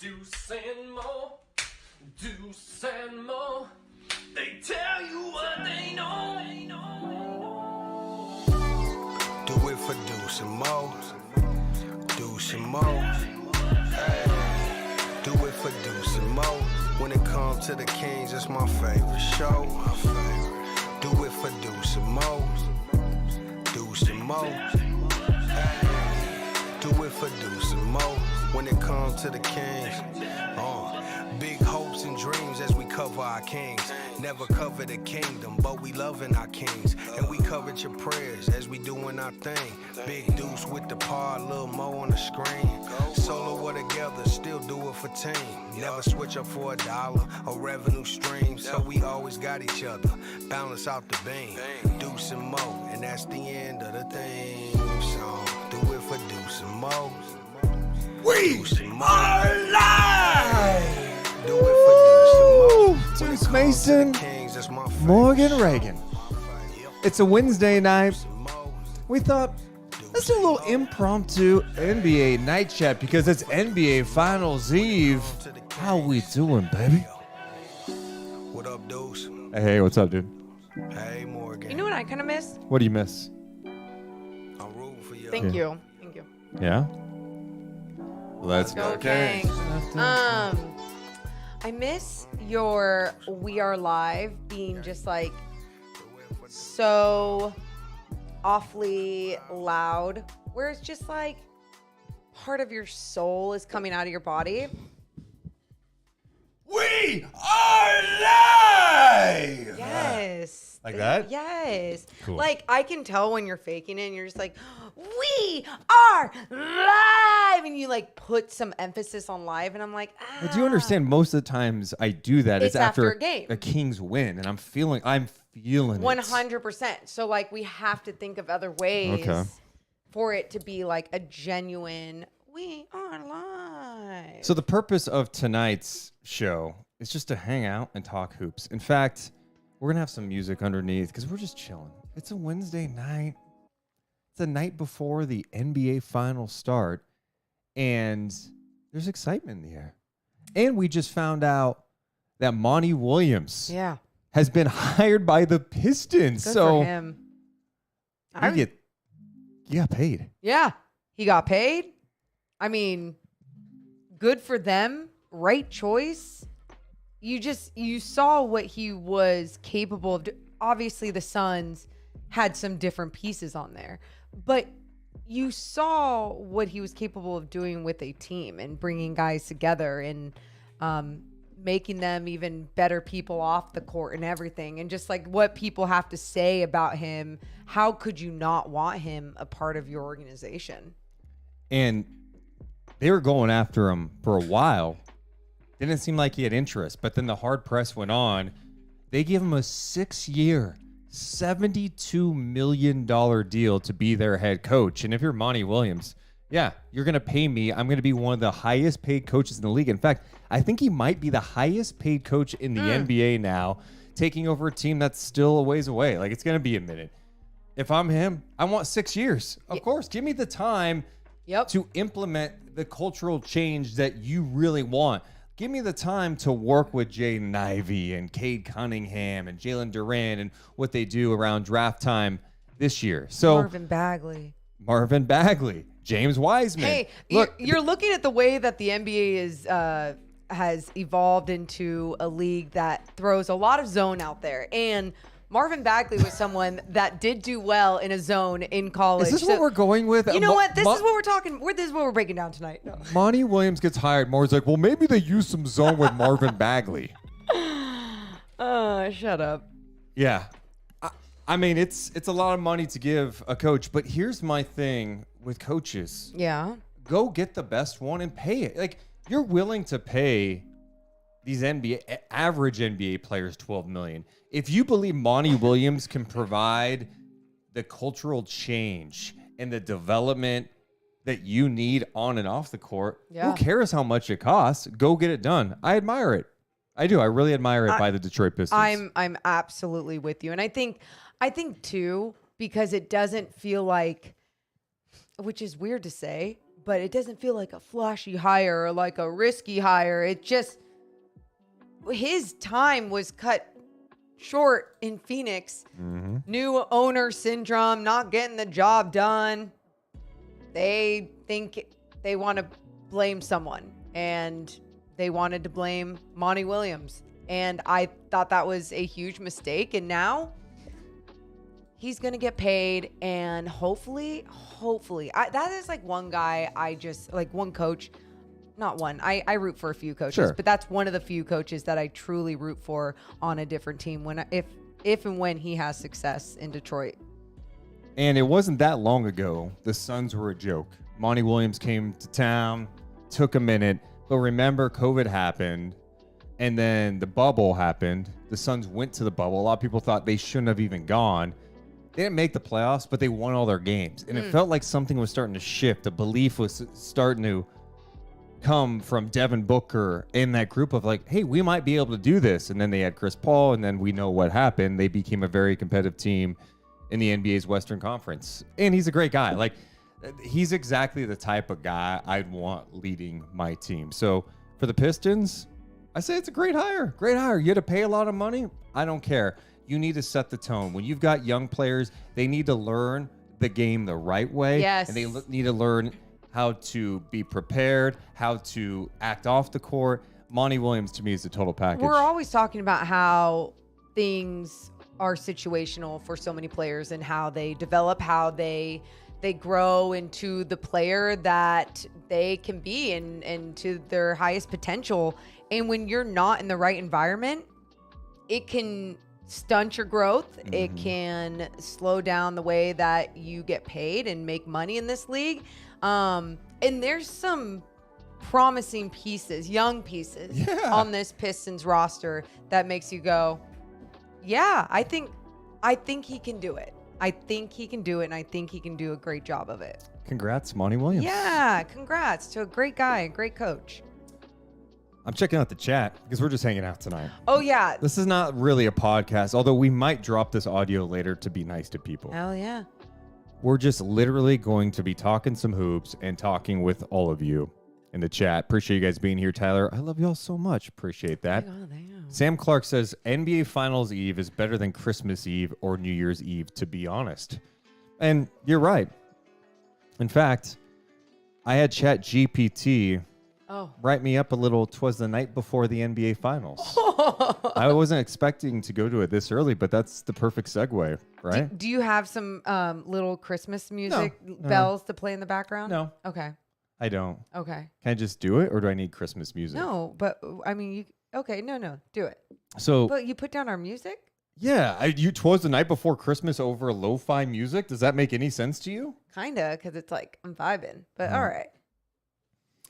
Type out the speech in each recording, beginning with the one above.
Deuce and Mo, Deuce and Mo, they tell you what they know. Do it for Deuce and Mo, Deuce and Mo. Hey. Do it for Deuce and Mo. When it comes to the Kings, it's my favorite show. Do it for Deuce and Mo, Deuce and Mo. Hey. Do it for Deuce and Mo. When it comes to the Kings, big hopes and dreams as we cover our kings. Never cover the kingdom, but we loving our kings. And we covered your prayers as we doing our thing. Big Deuce with the pod, Lil Mo on the screen. Solo or together, still do it for team. Never switch up for $1 or revenue stream. So we always got each other, balance out the beam. Deuce and Mo, and that's the end of the theme song. Do it for Deuce and Mo. We are live! Do it for Deuce and Mo. Deuce Mason, Morgan Reagan. It's a Wednesday night. We thought, let's do a little impromptu NBA night chat because it's NBA Finals Eve. How we doing, baby? What up, Deuce? Hey, what's up, dude? Hey, Morgan. You know what I kind of miss? What do you miss? I'm rooting for you. Thank you. Thank you. Yeah? Let's go. Okay. I miss your We Are Live being just like so awfully loud, where it's just like part of your soul is coming out of your body. We are live! Yes. Like that? Yes. Cool. Like, I can tell when you're faking it and you're just like, we are live. And you like put some emphasis on live. And I'm like, But do you understand most of the times I do that It's is after after a game. a Kings win. And I'm feeling it. 100%. So like we have to think of other ways Okay. for it to be like a genuine, we are live. So the purpose of tonight's show is just to hang out and talk hoops. In fact, we're going to have some music underneath because we're just chilling. It's a Wednesday night. It's the night before the NBA Finals start. And there's excitement in the air. And we just found out that Monty Williams Yeah. has been hired by the Pistons. Good so for him. you got paid. Yeah. He got paid. I mean, good for them. Right choice. You saw what he was capable of. Obviously, the Suns had some different pieces on there, but you saw what he was capable of doing with a team and bringing guys together and making them even better people off the court and everything. And just like what people have to say about him, how could you not want him a part of your organization? And they were going after him for a while. Didn't seem like he had interest, but then the hard press went on. They gave him a 6-year, $72 million deal to be their head coach. And if you're Monty Williams, yeah, you're going to pay me. I'm going to be one of the highest paid coaches in the league. In fact, I think he might be the highest paid coach in the NBA now, taking over a team that's still a ways away. Like, it's going to be a minute. If I'm him, I want 6 years. Of course, give me the time to implement the cultural change that you really want. Give me the time to work with Jaden Ivey and Cade Cunningham and Jalen Duran and what they do around draft time this year. So Marvin Bagley, James Wiseman. Hey, look, you're looking at the way that the NBA has evolved into a league that throws a lot of zone out there. And Marvin Bagley was someone that did do well in a zone in college. Is this what we're going with? You know what? This is what we're talking. This is what we're breaking down tonight. No. Monty Williams gets hired. Moore's like, well, maybe they use some zone with Marvin Bagley. Shut up. Yeah. I mean, it's a lot of money to give a coach, but here's my thing with coaches. Yeah. Go get the best one and pay it. Like, you're willing to pay these average NBA players $12 million. If you believe Monty Williams can provide the cultural change and the development that you need on and off the court, who cares how much it costs? Go get it done. I admire it. I do. I really admire it by the Detroit Pistons. I'm absolutely with you. And I think too, because it doesn't feel like, which is weird to say, but it doesn't feel like a flashy hire or like a risky hire. It just, his time was cut short in Phoenix. New owner syndrome, not getting the job done. They think they want to blame someone, and they wanted to blame Monty Williams. And I thought that was a huge mistake. And now he's going to get paid. And hopefully, that is like one guy I just, like one coach, not one. I root for a few coaches, Sure. but that's one of the few coaches that I truly root for on a different team if and when he has success in Detroit. And it wasn't that long ago, the Suns were a joke. Monty Williams came to town, took a minute, but remember COVID happened, and then the bubble happened. The Suns went to the bubble. A lot of people thought they shouldn't have even gone. They didn't make the playoffs, but they won all their games. And it felt like something was starting to shift. A belief was starting to come from Devin Booker in that group of like, hey, we might be able to do this. And then they had Chris Paul, and then we know what happened. They became a very competitive team in the NBA's Western Conference. And he's a great guy. Like, he's exactly the type of guy I'd want leading my team. So for the Pistons, I say it's a great hire. Great hire. You had to pay a lot of money. I don't care. You need to set the tone. When you've got young players, they need to learn the game the right way. Yes. And they need to learn how to be prepared, how to act off the court. Monty Williams, to me, is the total package. We're always talking about how things are situational for so many players and how they develop, how they grow into the player that they can be and to their highest potential. And when you're not in the right environment, it can stunt your growth. It can slow down the way that you get paid and make money in this league. And there's some promising pieces, young pieces on this Pistons roster that makes you go, yeah, I think he can do it. I think he can do it, and I think he can do a great job of it. Congrats, Monty Williams. Yeah, congrats to a great guy, a great coach. I'm checking out the chat because we're just hanging out tonight. Oh, yeah. This is not really a podcast, although we might drop this audio later to be nice to people. Hell yeah. We're just literally going to be talking some hoops and talking with all of you in the chat. Appreciate you guys being here, Tyler. I love y'all so much. Appreciate that. Sam Clark says NBA Finals Eve is better than Christmas Eve or New Year's Eve, to be honest. And you're right. In fact, I had Chat GPT write me up a little "'Twas the night before the NBA Finals." I wasn't expecting to go to it this early, but that's the perfect segue, right? Do you have some little Christmas music bells to play in the background? No. Okay. I don't. Okay. Can I just do it, or do I need Christmas music? No, but I mean, you. Okay, no, do it. So, but you put down our music? Yeah, you "'Twas the night before Christmas" over lo-fi music. Does that make any sense to you? Kinda, because it's like I'm vibing. But all right.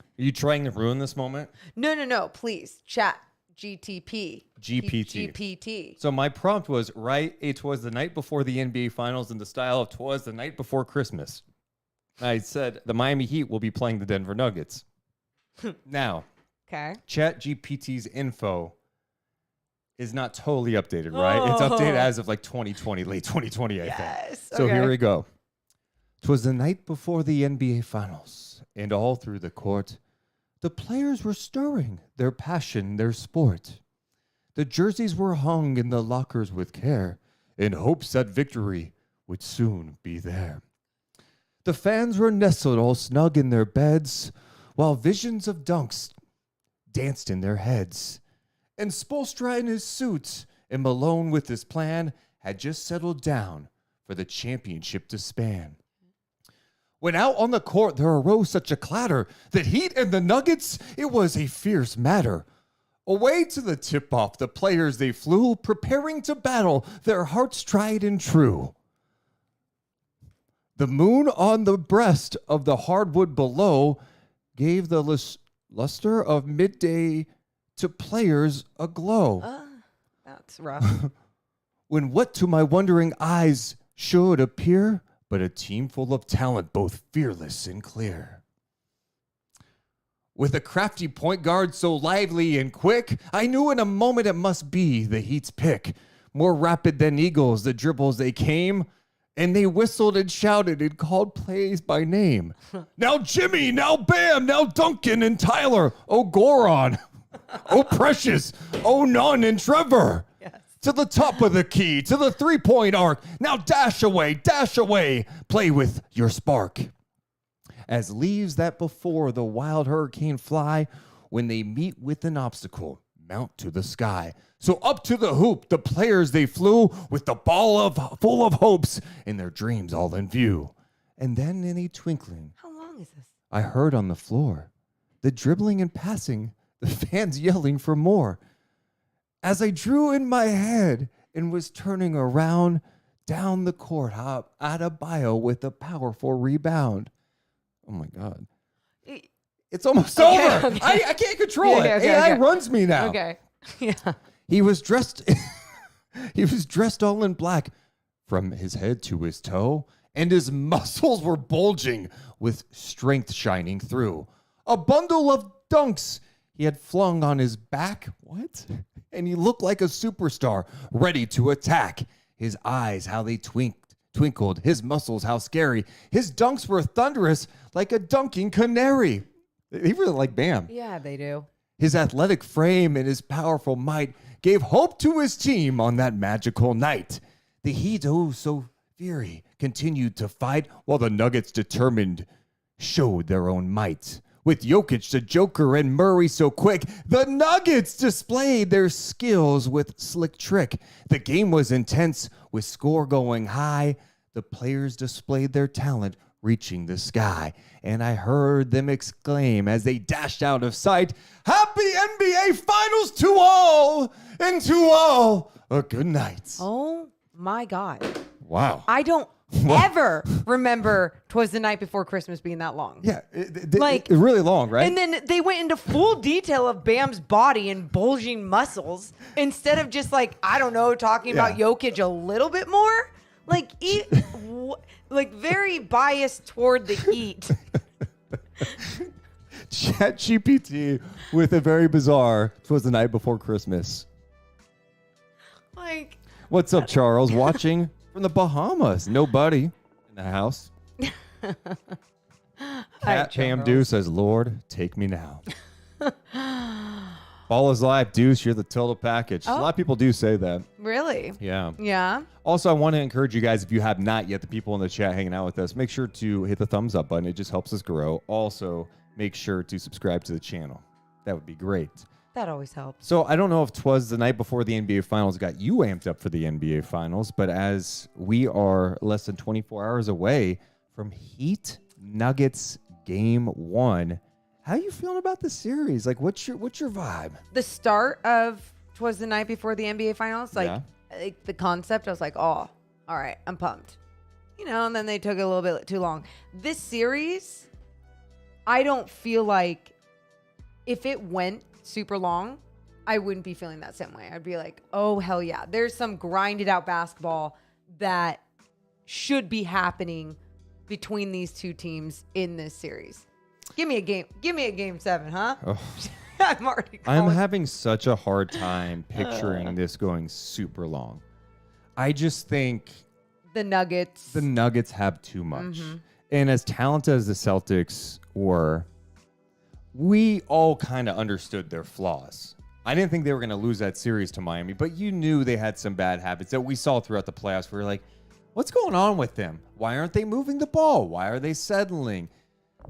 Are you trying to ruin this moment? No. Please, chat GPT. GPT. So my prompt was write a "'Twas the night before the NBA Finals" in the style of "'Twas the night before Christmas." I said the Miami Heat will be playing the Denver Nuggets. Now, okay. Chat GPT's info is not totally updated, right? It's updated as of like 2020, late 2020, I think. So here we go. "'Twas the night before the NBA Finals, and all through the court, the players were stirring, their passion, their sport. The jerseys were hung in the lockers with care, in hopes that victory would soon be there. The fans were nestled all snug in their beds, while visions of dunks danced in their heads. And Spoelstra in his suit and Malone with his plan had just settled down for the championship to span. When out on the court there arose such a clatter that Heat and the Nuggets, it was a fierce matter. Away to the tip-off the players they flew, preparing to battle, their hearts tried and true. The moon on the breast of the hardwood below gave the luster of midday to players aglow. That's rough. When what to my wondering eyes should appear but a team full of talent, both fearless and clear. With a crafty point guard so lively and quick, I knew in a moment it must be the Heat's pick. More rapid than eagles, the dribbles they came, and they whistled and shouted and called plays by name. Now Jimmy, now Bam, now Duncan and Tyler. Oh, Goron. Oh, Precious. Oh, Nunn and Trevor. Yes. To the top of the key, to the three-point arc. Now dash away, play with your spark. As leaves that before the wild hurricane fly, when they meet with an obstacle, mount to the sky. So up to the hoop, the players they flew with the ball full of hopes and their dreams all in view. And then in a twinkling, How long is this? I heard on the floor the dribbling and passing, the fans yelling for more. As I drew in my head and was turning around, down the court hop Adebayo with a powerful rebound. Oh my God. It's almost over. Okay. I can't control it. AI runs me now. Okay. Yeah. He was dressed all in black from his head to his toe, and his muscles were bulging with strength shining through. A bundle of dunks he had flung on his back. What? And he looked like a superstar, ready to attack. His eyes, how they twinkled. His muscles, how scary. His dunks were thunderous, like a dunking canary. They really like Bam. Yeah, they do. His athletic frame and his powerful might gave hope to his team on that magical night. The Heat, oh so fiery, continued to fight while the Nuggets, determined, showed their own might. With Jokic, the Joker, and Murray so quick, the Nuggets displayed their skills with slick trick. The game was intense, with score going high. The players displayed their talent, reaching the sky. And I heard them exclaim as they dashed out of sight, "Happy NBA Finals to all, and to all a good night." Oh my God. Wow. I don't ever remember 'Twas the Night Before Christmas being that long. Yeah, it's really long, right? And then they went into full detail of Bam's body and bulging muscles instead of just like, I don't know, talking about Jokic a little bit more. Like, like very biased toward the Heat. ChatGPT with a very bizarre "'Twas the Night Before Christmas." Like, what's up, Charles? Watching from the Bahamas. Nobody in the house. Pat Pam Deuce says, "Lord, take me now." Ball is live, Deuce. You're the total package. A lot of people do say that. really? Yeah. Yeah. Also, I want to encourage you guys, if you have not yet, the people in the chat hanging out with us, make sure to hit the thumbs up button. It just helps us grow. Also, make sure to subscribe to the channel. That would be great. That always helps. So I don't know if 'twas the night before the NBA Finals got you amped up for the NBA Finals, but as we are less than 24 hours away from Heat Nuggets Game 1, how are you feeling about the series? Like, what's your vibe? The start of 'Twas the Night Before the NBA Finals, like the concept, I was like, oh, all right, I'm pumped. You know, and then they took it a little bit too long. This series, I don't feel like if it went super long, I wouldn't be feeling that same way. I'd be like, oh, hell yeah. There's some grinded out basketball that should be happening between these two teams in this series. Give me a game. Give me a game 7, huh? Oh. I'm having such a hard time picturing this going super long. I just think the Nuggets have too much. And as talented as the Celtics were, we all kind of understood their flaws. I didn't think they were going to lose that series to Miami, but you knew they had some bad habits that we saw throughout the playoffs. We were like, what's going on with them? Why aren't they moving the ball? Why are they settling?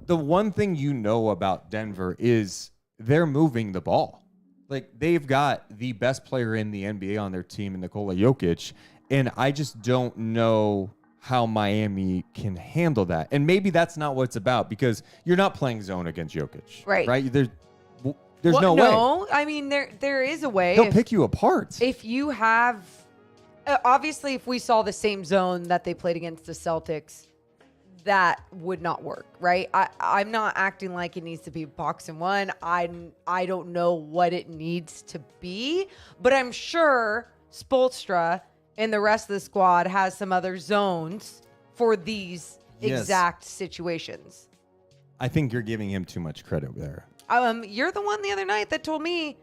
The one thing you know about Denver is they're moving the ball. Like, they've got the best player in the NBA on their team in Nikola Jokic, and I just don't know how Miami can handle that. And maybe that's not what it's about, because you're not playing zone against Jokic. Right? There's no way. No, I mean, there is a way. They'll pick you apart. If you have... obviously, if we saw the same zone that they played against the Celtics, that would not work, right? I'm not acting like it needs to be box and one. I don't know what it needs to be, but I'm sure Spoelstra and the rest of the squad has some other zones for these exact situations. I think you're giving him too much credit there. You're the one the other night that told me,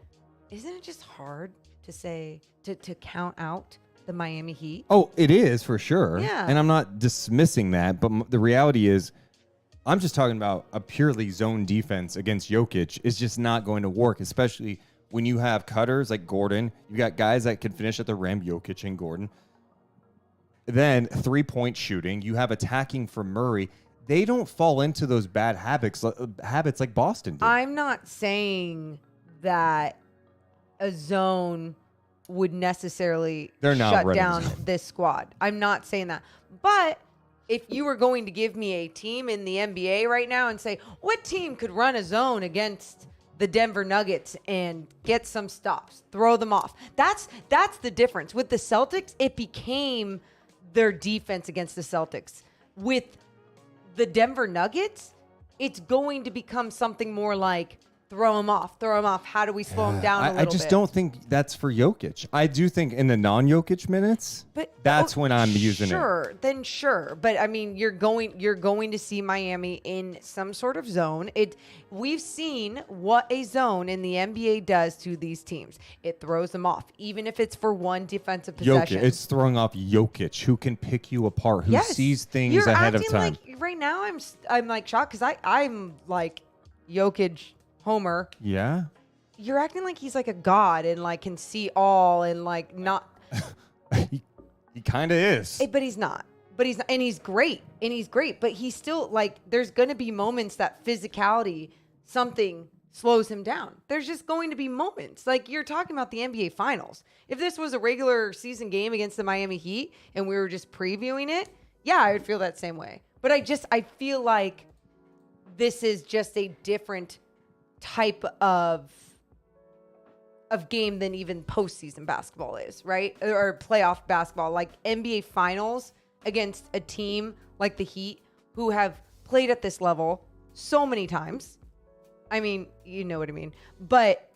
isn't it just hard to say, to count out the Miami Heat. Oh, it is for sure. Yeah. And I'm not dismissing that, but the reality is I'm just talking about a purely zone defense against Jokic is just not going to work, especially when you have cutters like Gordon. You got guys that can finish at the rim, Jokic and Gordon. Then 3-point shooting. You have attacking for Murray. They don't fall into those bad habits like Boston did. I'm not saying that a zone would necessarily shut down this squad. I'm not saying that. But if you were going to give me a team in the NBA right now and say, what team could run a zone against the Denver Nuggets and get some stops, throw them off? That's the difference. With the Celtics, it became their defense against the Celtics. With the Denver Nuggets, it's going to become something more like throw them off. How do we slow them down a little bit? I just don't think that's for Jokic. I do think in the non-Jokic minutes, that's when I'm using it. Sure. But I mean, you're going to see Miami in some sort of zone. We've seen what a zone in the NBA does to these teams. It throws them off, even if it's for one defensive possession. It's throwing off Jokic, who can pick you apart, who sees things ahead of time. Like, right now, I'm like shocked because I'm like Jokic homer. Yeah. You're acting like he's like a god and like can see all and like not. He kind of is. But he's not. And he's great. But he's still like, there's going to be moments that physicality, something slows him down. There's just going to be moments. Like you're talking about the NBA Finals. If this was a regular season game against the Miami Heat and we were just previewing it, yeah, I would feel that same way. But I feel like this is just a different type of game than even postseason basketball is, right? Or playoff basketball, like NBA Finals against a team like the Heat who have played at this level so many times. I mean, you know what I mean. But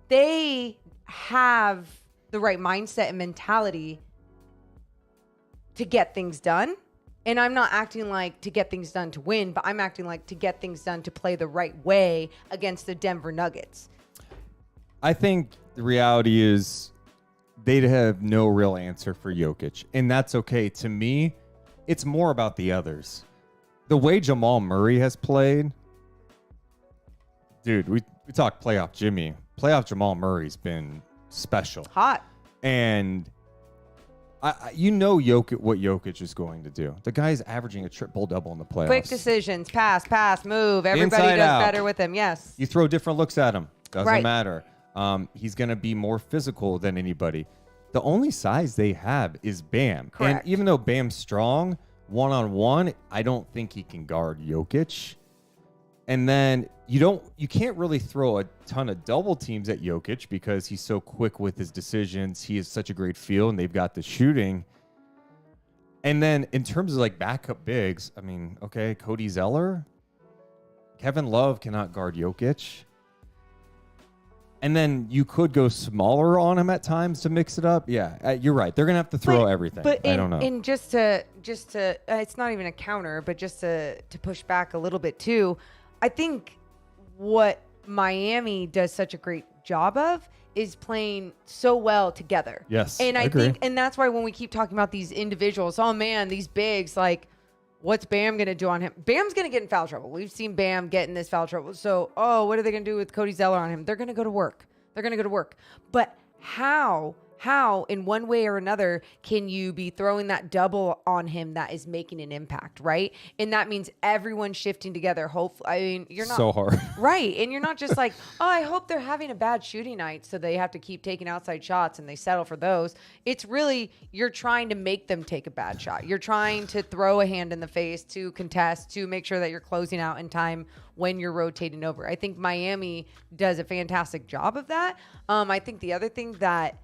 they have the right mindset and mentality to get things done. And I'm not acting like to get things done to win, but I'm acting like to get things done to play the right way against the Denver Nuggets. I think the reality is they'd have no real answer for Jokic, and that's okay. To me, it's more about the others. The way Jamal Murray has played, dude, we talked playoff Jimmy. Playoff Jamal Murray's been special. Hot. And what Jokic is going to do. The guy's averaging a triple-double in the playoffs. Quick decisions, pass, move. Everybody Inside does out. better with him, yes. You throw different looks at him. Doesn't Right. matter. He's going to be more physical than anybody. The only size they have is Bam. Correct. And even though Bam's strong, one-on-one, I don't think he can guard Jokic. And then you can't really throw a ton of double teams at Jokic because he's so quick with his decisions. He has such a great feel, and they've got the shooting. And then in terms of like backup bigs, I mean, okay, Cody Zeller, Kevin Love cannot guard Jokic. And then you could go smaller on him at times to mix it up. Yeah, you're right. They're gonna have to throw everything. But I don't know. And just to, it's not even a counter, but just to push back a little bit too. I think what Miami does such a great job of is playing so well together. Yes, and I agree. think, and that's why when we keep talking about these individuals, oh man, these bigs, like, what's Bam going to do on him? Bam's going to get in foul trouble. We've seen Bam get in this foul trouble. So, what are they going to do with Cody Zeller on him? They're going to go to work. But how in one way or another can you be throwing that double on him that is making an impact, right? And that means everyone shifting together. Hopefully, I mean, you're not so hard. Right. And you're not just like, I hope they're having a bad shooting night, so they have to keep taking outside shots and they settle for those. It's really, you're trying to make them take a bad shot. You're trying to throw a hand in the face, to contest, to make sure that you're closing out in time when you're rotating over. I think Miami does a fantastic job of that. I think the other thing that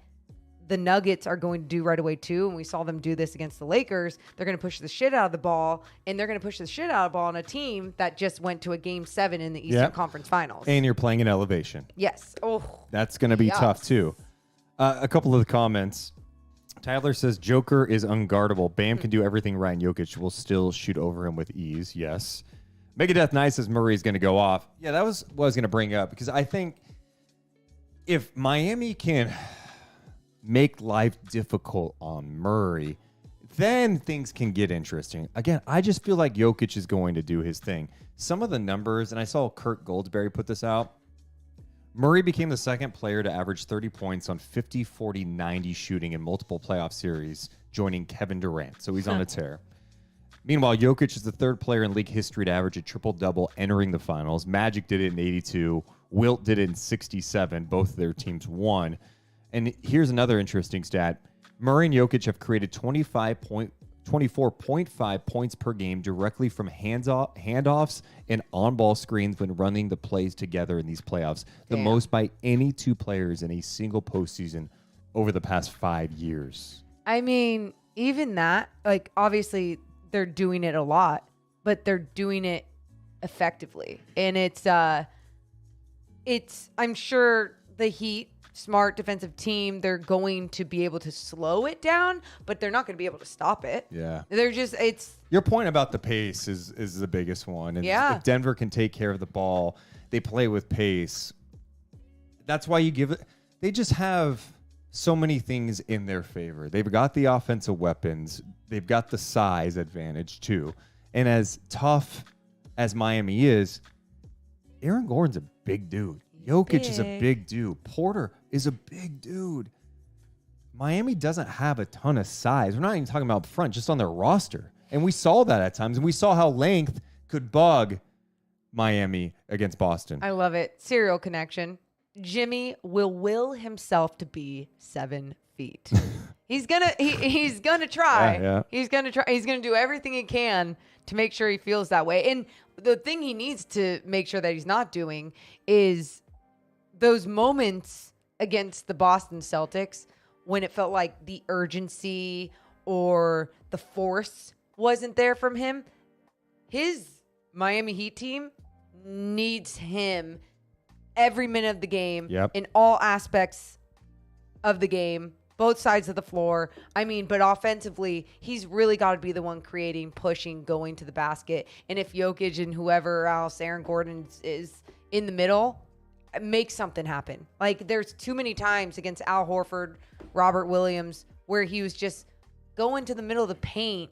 the Nuggets are going to do right away too, and we saw them do this against the Lakers, they're going to push the shit out of the ball, and they're going to push the shit out of the ball on a team that just went to a Game 7 in the Eastern Conference Finals. And you're playing in elevation. Yes. Oh, that's going to be tough too. A couple of the comments. Tyler says Joker is unguardable. Bam can do everything right, and Jokic will still shoot over him with ease. Yes. Megadeth Nice says Murray's going to go off. Yeah, that was what I was going to bring up, because I think if Miami can make life difficult on Murray, then things can get interesting. Again, I just feel like Jokic is going to do his thing. Some of the numbers, and I saw Kurt Goldsberry put this out, Murray became the second player to average 30 points on 50, 40, 90 shooting in multiple playoff series, joining Kevin Durant. So he's on a tear. Meanwhile, Jokic is the third player in league history to average a triple-double entering the finals. Magic did it in 82. Wilt did it in 67. Both of their teams won. And here's another interesting stat. Murray and Jokic have created 24.5 points per game directly from handoffs and on-ball screens when running the plays together in these playoffs. The most by any two players in a single postseason over the past 5 years. I mean, even that, like, obviously they're doing it a lot, but they're doing it effectively. And it's I'm sure the Heat, smart defensive team, they're going to be able to slow it down, but they're not going to be able to stop it. Yeah. They're just, it's... Your point about the pace is the biggest one. And yeah. If Denver can take care of the ball, they play with pace. That's why you give it... They just have so many things in their favor. They've got the offensive weapons. They've got the size advantage, too. And as tough as Miami is, Aaron Gordon's a big dude. Jokic is a big dude. Porter is a big dude. Miami doesn't have a ton of size. We're not even talking about up front, just on their roster. And we saw that at times. And we saw how length could bug Miami against Boston. I love it. Serial connection. Jimmy will will himself to be 7 feet. He's gonna try. Yeah. He's gonna try. He's gonna do everything he can to make sure he feels that way. And the thing he needs to make sure that he's not doing is those moments against the Boston Celtics when it felt like the urgency or the force wasn't there from him. His Miami Heat team needs him every minute of the game, in all aspects of the game, both sides of the floor. I mean, but offensively, he's really got to be the one creating, pushing, going to the basket. And if Jokic and whoever else, Aaron Gordon, is in the middle, make something happen. Like, there's too many times against Al Horford, Robert Williams, where he was just going to the middle of the paint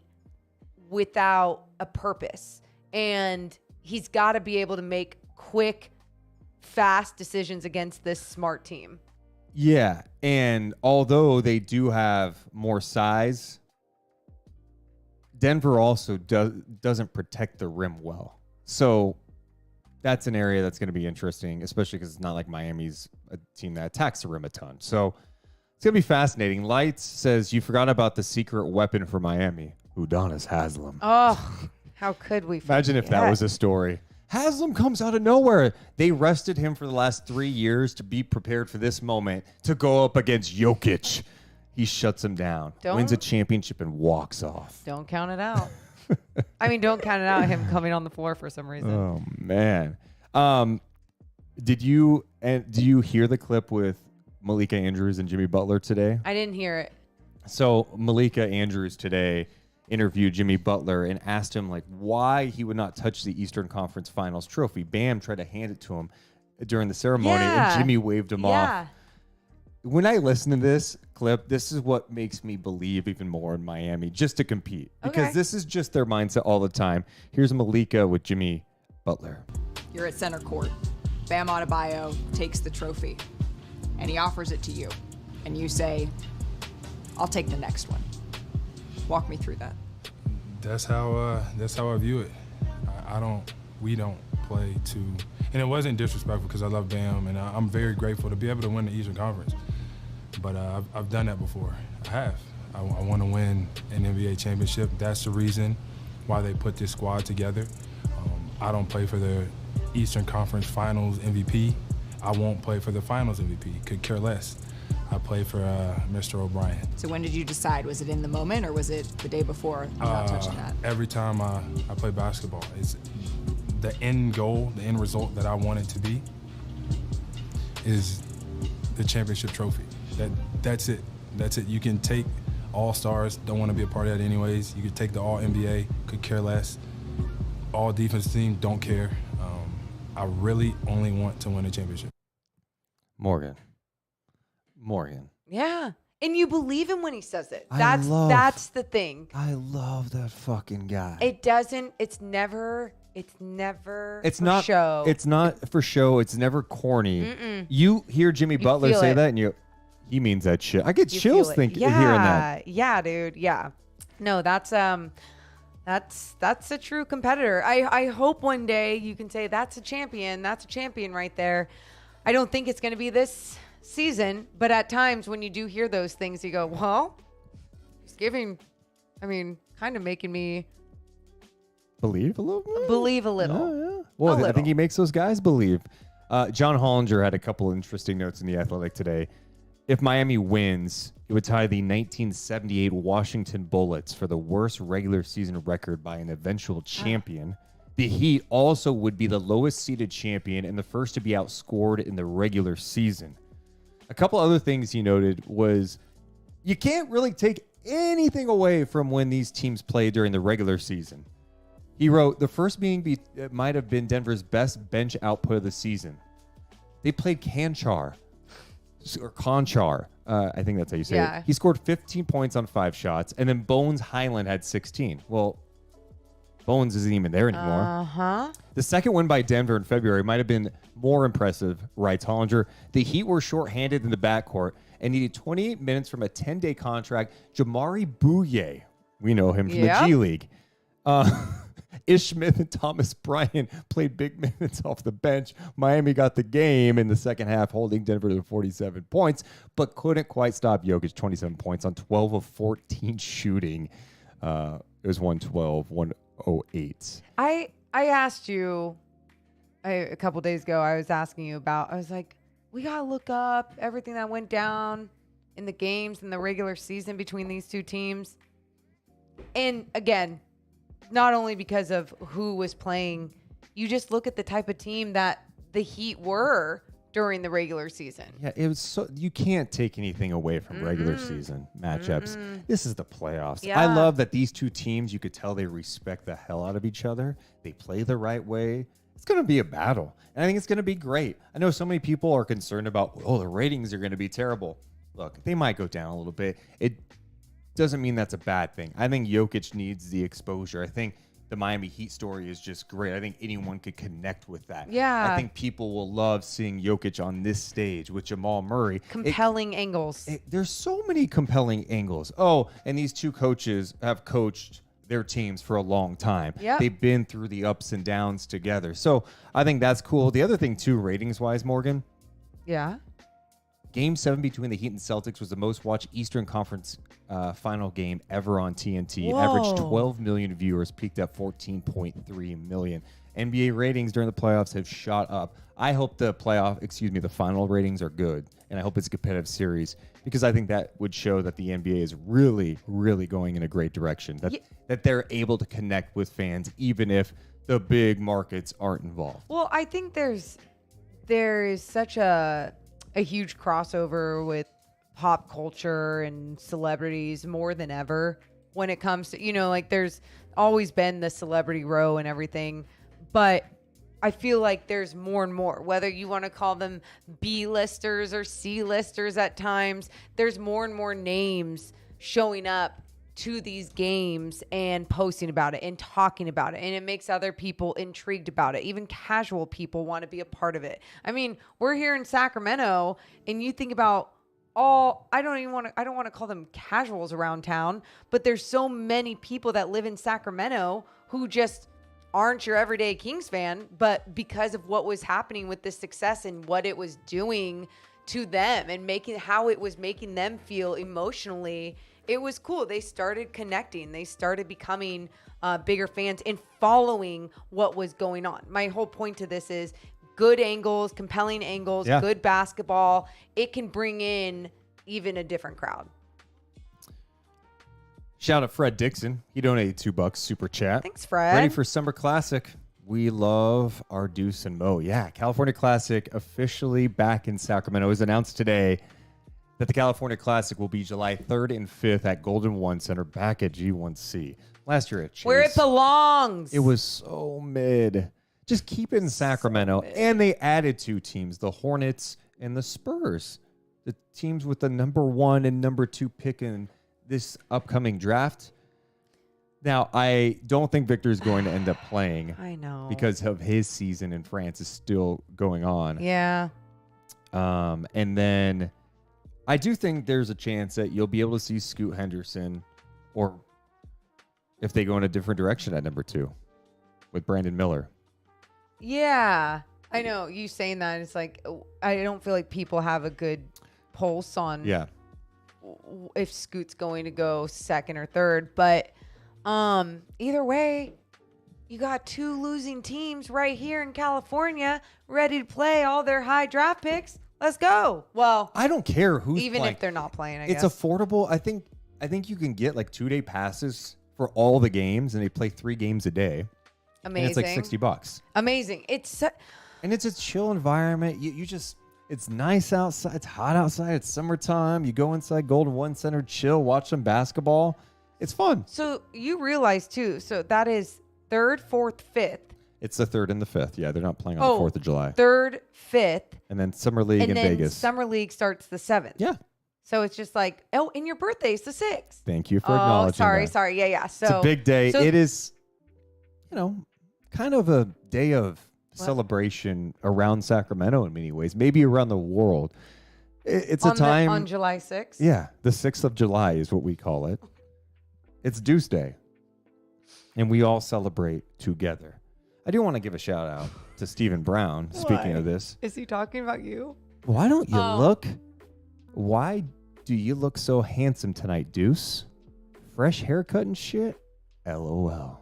without a purpose. And he's got to be able to make quick, fast decisions against this smart team. Yeah, and although they do have more size, Denver also doesn't protect the rim well. So that's an area that's going to be interesting, especially because it's not like Miami's a team that attacks the rim a ton. So it's going to be fascinating. Lights says, you forgot about the secret weapon for Miami, Udonis Haslem. Oh, how could we forget? Imagine if that was a story. Haslem comes out of nowhere. They rested him for the last 3 years to be prepared for this moment to go up against Jokic. He shuts him down, wins a championship, and walks off. Don't count it out. I mean, don't count it out, him coming on the floor for some reason. Oh, man. Do you hear the clip with Malika Andrews and Jimmy Butler today? I didn't hear it. So Malika Andrews today interviewed Jimmy Butler and asked him like why he would not touch the Eastern Conference Finals trophy. Bam tried to hand it to him during the ceremony, and Jimmy waved him off. When I listen to this clip, this is what makes me believe even more in Miami just to compete, because this is just their mindset all the time. Here's Malika with Jimmy Butler. You're at center court. Bam Adebayo takes the trophy, and he offers it to you, and you say, I'll take the next one. Walk me through that. That's how I view it. We don't play to, and it wasn't disrespectful because I love Bam, and I'm very grateful to be able to win the Eastern Conference. But I've done that before. I have. I want to win an NBA championship. That's the reason why they put this squad together. I don't play for the Eastern Conference Finals MVP. I won't play for the Finals MVP. Could care less. I play for Mr. O'Brien. So when did you decide? Was it in the moment, or was it the day before? I'm not touching that. Every time I play basketball, it's the end goal, the end result that I want it to be is the championship trophy. That's it. That's it. You can take All-Stars, don't want to be a part of that anyways. You could take the All-NBA, could care less. All defense team, don't care. I really only want to win a championship. Morgan. Yeah. And you believe him when he says it. I love- That's the thing. I love that fucking guy. It's never It's for not show. It's not for show. It's never corny. You hear Jimmy Butler feel say it. that, and he means that shit. I get You chills feel it. hearing that. Yeah, dude. Yeah. No, that's a true competitor. I hope one day you can say that's a champion. That's a champion right there. I don't think it's going to be this season, but at times when you do hear those things, you go, well, he's kind of making me Believe a little bit? believe a little. Yeah. Well, I little. think he makes those guys believe. John Hollinger had a couple interesting notes in The Athletic today. If Miami wins, it would tie the 1978 Washington Bullets for the worst regular season record by an eventual champion. The Heat also would be the lowest seeded champion and the first to be outscored in the regular season. A couple other things he noted was you can't really take anything away from when these teams play during the regular season. He wrote, the first might have been Denver's best bench output of the season. They played Conchar. I think that's how you say it. He scored 15 points on 5 shots, and then Bones Highland had 16. Well, Bones isn't even there anymore. Uh-huh. The second win by Denver in February might have been more impressive, writes Hollinger. The Heat were shorthanded in the backcourt and needed 28 minutes from a 10-day contract. Jamari Bouye, we know him from the G League. Ish Smith and Thomas Bryant played big minutes off the bench. Miami got the game in the second half, holding Denver to 47 points, but couldn't quite stop Jokic. 27 points on 12 of 14 shooting. It was 112, 108. I asked you a couple days ago, I was asking you about, I was like, we got to look up everything that went down in the games in the regular season between these two teams. And again, not only because of who was playing, you just look at the type of team that the Heat were during the regular season. Yeah, it was so you can't take anything away from regular season matchups. This is the playoffs. Yeah. I love that these two teams, you could tell they respect the hell out of each other. They play the right way. It's going to be a battle, and I think it's going to be great. I know so many people are concerned about, the ratings are going to be terrible. Look, they might go down a little bit. It doesn't mean that's a bad thing. I think Jokic needs the exposure. I think the Miami Heat story is just great. I think anyone could connect with that. Yeah. I think people will love seeing Jokic on this stage with Jamal Murray. Compelling angles. There's so many compelling angles. Oh, and these two coaches have coached their teams for a long time. Yep. They've been through the ups and downs together. So I think that's cool. The other thing, too, ratings-wise, Morgan, Yeah. Game 7 between the Heat and Celtics was the most watched Eastern Conference final game ever on TNT. Whoa. Averaged 12 million viewers, peaked at 14.3 million. NBA ratings during the playoffs have shot up. I hope the final ratings are good, and I hope it's a competitive series because I think that would show that the NBA is really, really going in a great direction. That they're able to connect with fans even if the big markets aren't involved. Well, I think there is such a huge crossover with pop culture and celebrities more than ever when it comes to, there's always been the celebrity row and everything, but I feel like there's more and more, whether you want to call them B-listers or C-listers at times, there's more and more names showing up to these games and posting about it and talking about it. And it makes other people intrigued about it. Even casual people want to be a part of it. I mean, we're here in Sacramento and you think about I don't want to call them casuals around town, but there's so many people that live in Sacramento who just aren't your everyday Kings fan, but because of what was happening with this success and what it was doing to them and how it was making them feel emotionally, it was cool. They started connecting. They started becoming bigger fans and following what was going on. My whole point to this is good angles, compelling angles, good basketball. It can bring in even a different crowd. Shout out Fred Dixon. He donated $2 super chat. Thanks, Fred. Ready for Summer Classic. We love our Deuce and Mo. Yeah, California Classic officially back in Sacramento. It was announced today that the California Classic will be July 3rd and 5th at Golden One Center back at G1C. Last year at Chase. Where it belongs. It was so mid. Just keep it in Sacramento. And they added 2 teams, the Hornets and the Spurs. the teams with the number 1 and number 2 pick in this upcoming draft. Now, I don't think Victor's going to end up playing. I know. Because of his season in France is still going on. Yeah. And then I do think there's a chance that you'll be able to see Scoot Henderson, or if they go in a different direction at number 2 with Brandon Miller. Yeah. I know you saying that. It's like, I don't feel like people have a good pulse on if Scoot's going to go second or third. But either way, you got 2 losing teams right here in California ready to play all their high draft picks. Let's go. Well, I don't care who's even playing. if they're not playing, I It's guess. affordable. I think you can get like 2-day passes for all the games, and they play 3 games a day. Amazing. And it's like $60. Amazing. And it's a chill environment. You just, it's nice outside. It's hot outside. It's summertime. You go inside Golden One Center, chill, watch some basketball. It's fun. So you realize too, so that is 3rd, 4th, 5th. It's the 3rd and the 5th. Yeah, they're not playing on the 4th of July. 3rd, 5th. And then Summer League in and then Vegas. Summer League starts the 7th. Yeah. So it's just like, oh, and your birthday's the 6th. Thank you for acknowledging that. Sorry. Yeah. So it's a big day. so- It is, kind of a day of celebration around Sacramento in many ways, maybe around the world. It's a time. on July 6th. Yeah, the 6th of July is what we call it. It's Deuce Day. And we all celebrate together. I do want to give a shout out to Stephen Brown, speaking of this. Is he talking about you? Why don't you why do you look so handsome tonight, Deuce? Fresh haircut and shit? LOL.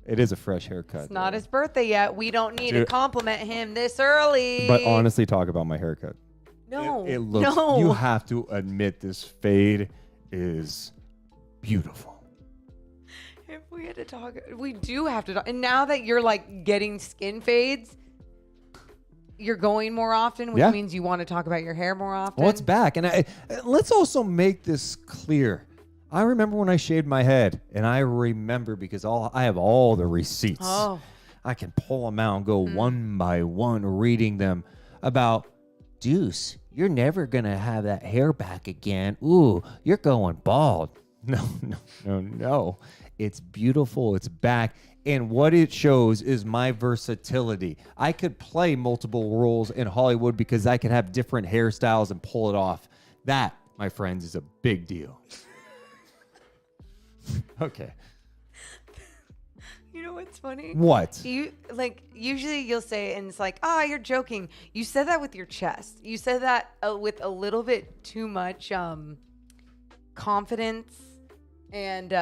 It is a fresh haircut. It's not though. his birthday yet. We don't need to Dude. compliment him this early. But honestly, talk about my haircut. no. It looks, no. you have to admit this fade is beautiful. If we had to talk, we do have to talk. And now that you're like getting skin fades, you're going more often, which Yeah. means you want to talk about your hair more often. Well, it's back. And let's also make this clear. I remember when I shaved my head, and I remember because I have all the receipts. Oh. I can pull them out and go one by one, reading them about, Deuce, you're never going to have that hair back again. Ooh, you're going bald. No. It's beautiful. It's back. And what it shows is my versatility. I could play multiple roles in Hollywood because I could have different hairstyles and pull it off. That, my friends, is a big deal. Okay. You know what's funny? What? You like usually you'll say it and it's like, you're joking. You said that with your chest. You said that with a little bit too much confidence, and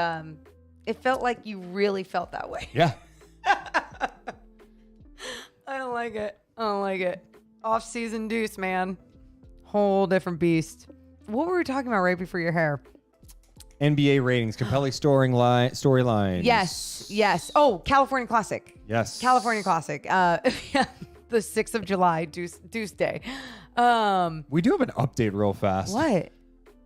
it felt like you really felt that way. Yeah. I don't like it. Off-season Deuce, man. Whole different beast. What were we talking about right before your hair? NBA ratings, compelling storylines. Yes. Oh, California Classic. Yes. California Classic. The 6th of July, Deuce Day. We do have an update real fast. What?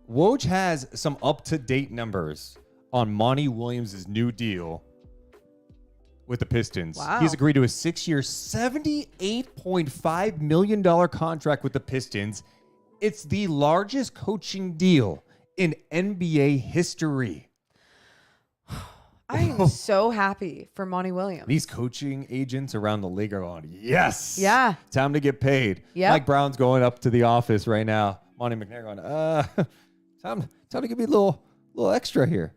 Woj has some up-to-date numbers on Monty Williams' new deal with the Pistons. Wow. He's agreed to a 6-year, $78.5 million contract with the Pistons. It's the largest coaching deal in NBA history. I am so happy for Monty Williams. These coaching agents around the league are on, yes. Yeah. Time to get paid. Yep. Mike Brown's going up to the office right now. Monty McNair going, time to give me a little extra here.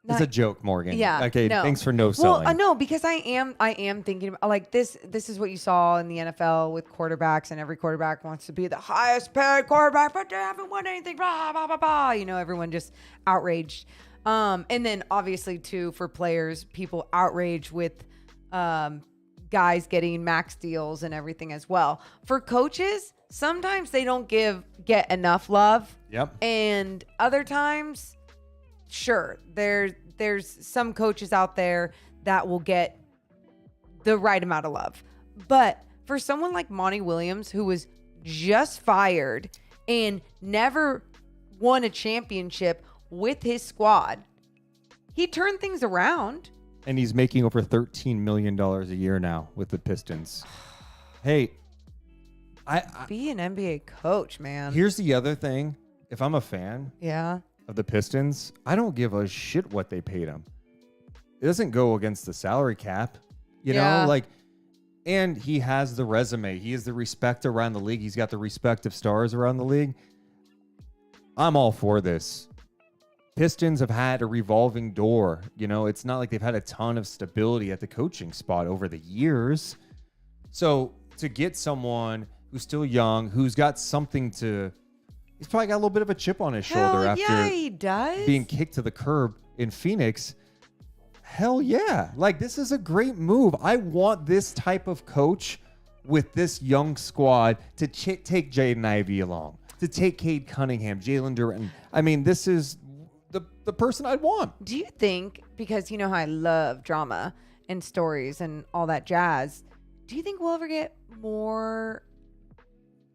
It's a joke, Morgan. Yeah. Okay. No. Thanks for no selling. Well, no, because I am thinking about like this. This is what you saw in the NFL with quarterbacks, and every quarterback wants to be the highest paid quarterback, but they haven't won anything. Blah blah blah blah. You know, everyone just outraged. And then obviously too for players, people outraged with guys getting max deals and everything as well. For coaches, sometimes they don't get enough love. Yep. And other times, sure, there's some coaches out there that will get the right amount of love. But for someone like Monty Williams, who was just fired and never won a championship with his squad, he turned things around. And he's making over $13 million a year now with the Pistons. Hey, Be an NBA coach, man. Here's the other thing. If I'm a fan Yeah. of the Pistons, I don't give a shit what they paid him. It doesn't go against the salary cap, you Yeah. know, like, and he has the resume. He has the respect around the league. He's got the respect of stars around the league. I'm all for this. Pistons have had a revolving door. You know, it's not like they've had a ton of stability at the coaching spot over the years. So to get someone who's still young, who's got something to, he's probably got a little bit of a chip on his shoulder Hell yeah, after he does. being kicked to the curb in Phoenix. Hell yeah. Like, this is a great move. I want this type of coach with this young squad to take Jaden Ivey along, to take Cade Cunningham, Jalen Duren. I mean, this is the person I'd want. Do you think, because you know how I love drama and stories and all that jazz, do you think we'll ever get more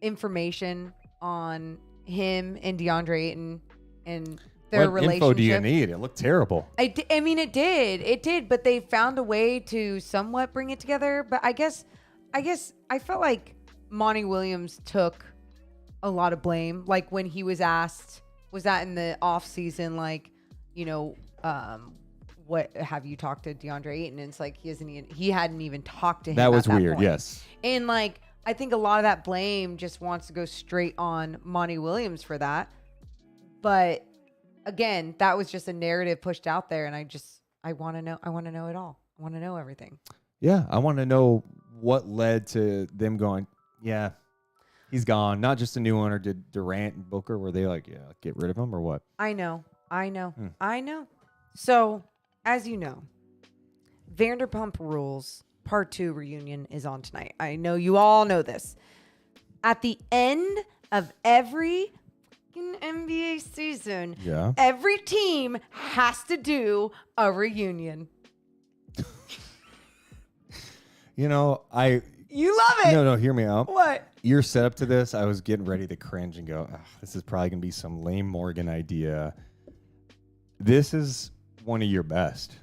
information on him and DeAndre Ayton and their What relationship? info do you need? It looked terrible. I mean, it did, but they found a way to somewhat bring it together. But I guess I felt like Monty Williams took a lot of blame. Like when he was asked, was that in the off season? Like, you know, what have you talked to DeAndre Ayton? And it's like he hadn't even talked to him. That was at weird. point. Yes. And like, I think a lot of that blame just wants to go straight on Monty Williams for that. But again, that was just a narrative pushed out there. And I want to know it all. I want to know everything. Yeah. I want to know what led to them going, yeah, he's gone. Not just a new owner. Did Durant and Booker, were they like, yeah, get rid of him or what? I know. So, as you know, Vanderpump Rules Part 2 reunion is on tonight. I know you all know this. At the end of every NBA season, Yeah. every team has to do a reunion. You know, You love it. No, hear me out. What? Your setup to this, I was getting ready to cringe and go, this is probably going to be some lame Morgan idea. This is one of your best.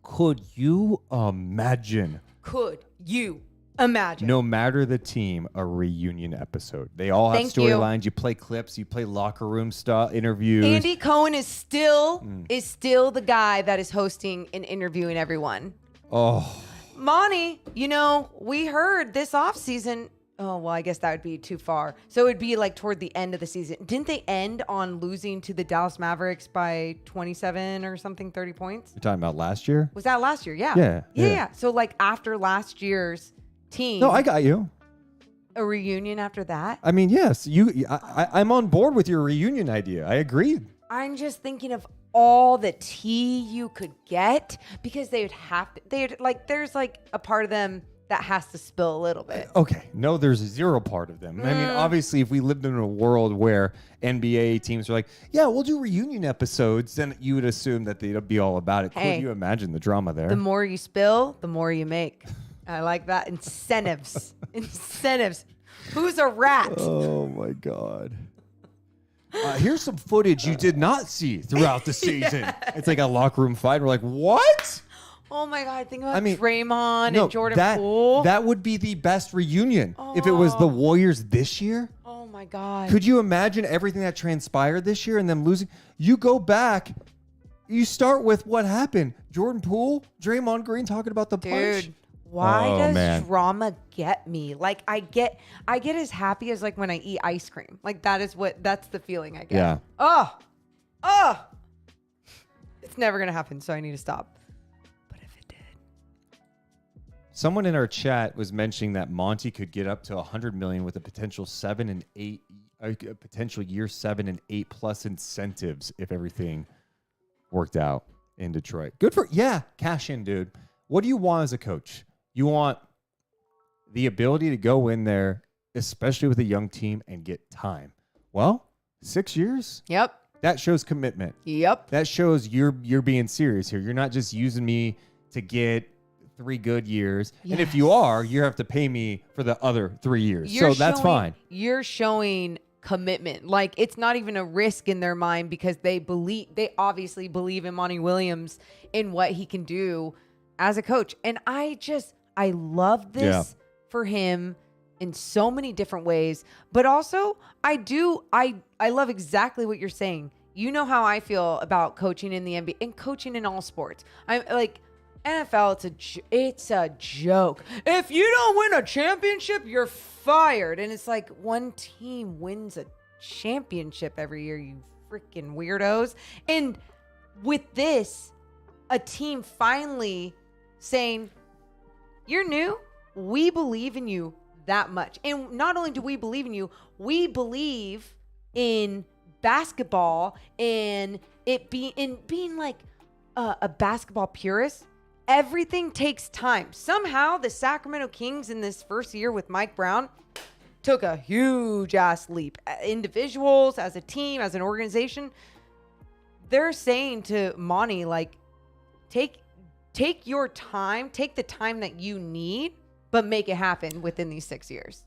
Could you imagine? Could you imagine? No matter the team, a reunion episode. They all have Thank you. storylines. You play clips. You play locker room stuff, interviews. Andy Cohen is still the guy that is hosting and interviewing everyone. Oh, Monty, you know, we heard this offseason. Oh, well, I guess that would be too far. So it would be like toward the end of the season. Didn't they end on losing to the Dallas Mavericks by 27 or something, 30 points? you're talking about last year? Was that last year? Yeah. Yeah. So like after last year's team, No, I got you. a reunion after that. I mean, yes, I'm on board with your reunion idea. I agree. I'm just thinking of all the tea you could get because there's like a part of them that has to spill a little bit. Okay, no, there's zero part of them. I mean, obviously, if we lived in a world where NBA teams are like, yeah, we'll do reunion episodes, then you would assume that they'd be all about it. Hey, could you imagine the drama there? The more you spill, the more you make. I like that. Incentives. Who's a rat? Oh, my God. Here's some footage you did not see throughout the season. It's like a locker room fight. We're like, what? Oh my God! Think about Draymond No, and Jordan Poole. That would be the best reunion if it was the Warriors this year. Oh my God! Could you imagine everything that transpired this year and them losing? You go back, you start with what happened. Jordan Poole, Draymond Green talking about the punch. Dude, why Oh, does man. drama get me? Like I get as happy as like when I eat ice cream. Like that's the feeling I get. Yeah. Oh. It's never gonna happen, so I need to stop. But if it did. Someone in our chat was mentioning that Monty could get up to $100 million with a potential 7 and 8, a potential year 7 and 8 plus incentives if everything worked out in Detroit. Good for cash in, dude. What do you want as a coach? You want the ability to go in there, especially with a young team, and get time. Well, 6 years. Yep. That shows commitment. Yep. That shows you're being serious here. You're not just using me to get 3 good years. Yes. And if you are, you have to pay me for the other 3 years. That's fine. You're showing commitment. Like it's not even a risk in their mind because they obviously believe in Monty Williams in what he can do as a coach. And I love this for him in so many different ways. But also, I love exactly what you're saying. You know how I feel about coaching in the NBA and coaching in all sports. I'm like, NFL, it's a joke. If you don't win a championship, you're fired. And it's like one team wins a championship every year, you freaking weirdos. And with this, a team finally saying, you're new, we believe in you that much. And not only do we believe in you, we believe in basketball and being like a basketball purist. Everything takes time. Somehow the Sacramento Kings in this first year with Mike Brown took a huge ass leap. Individuals, as a team, as an organization, they're saying to Monty, like, take your time, take the time that you need, but make it happen within these 6 years.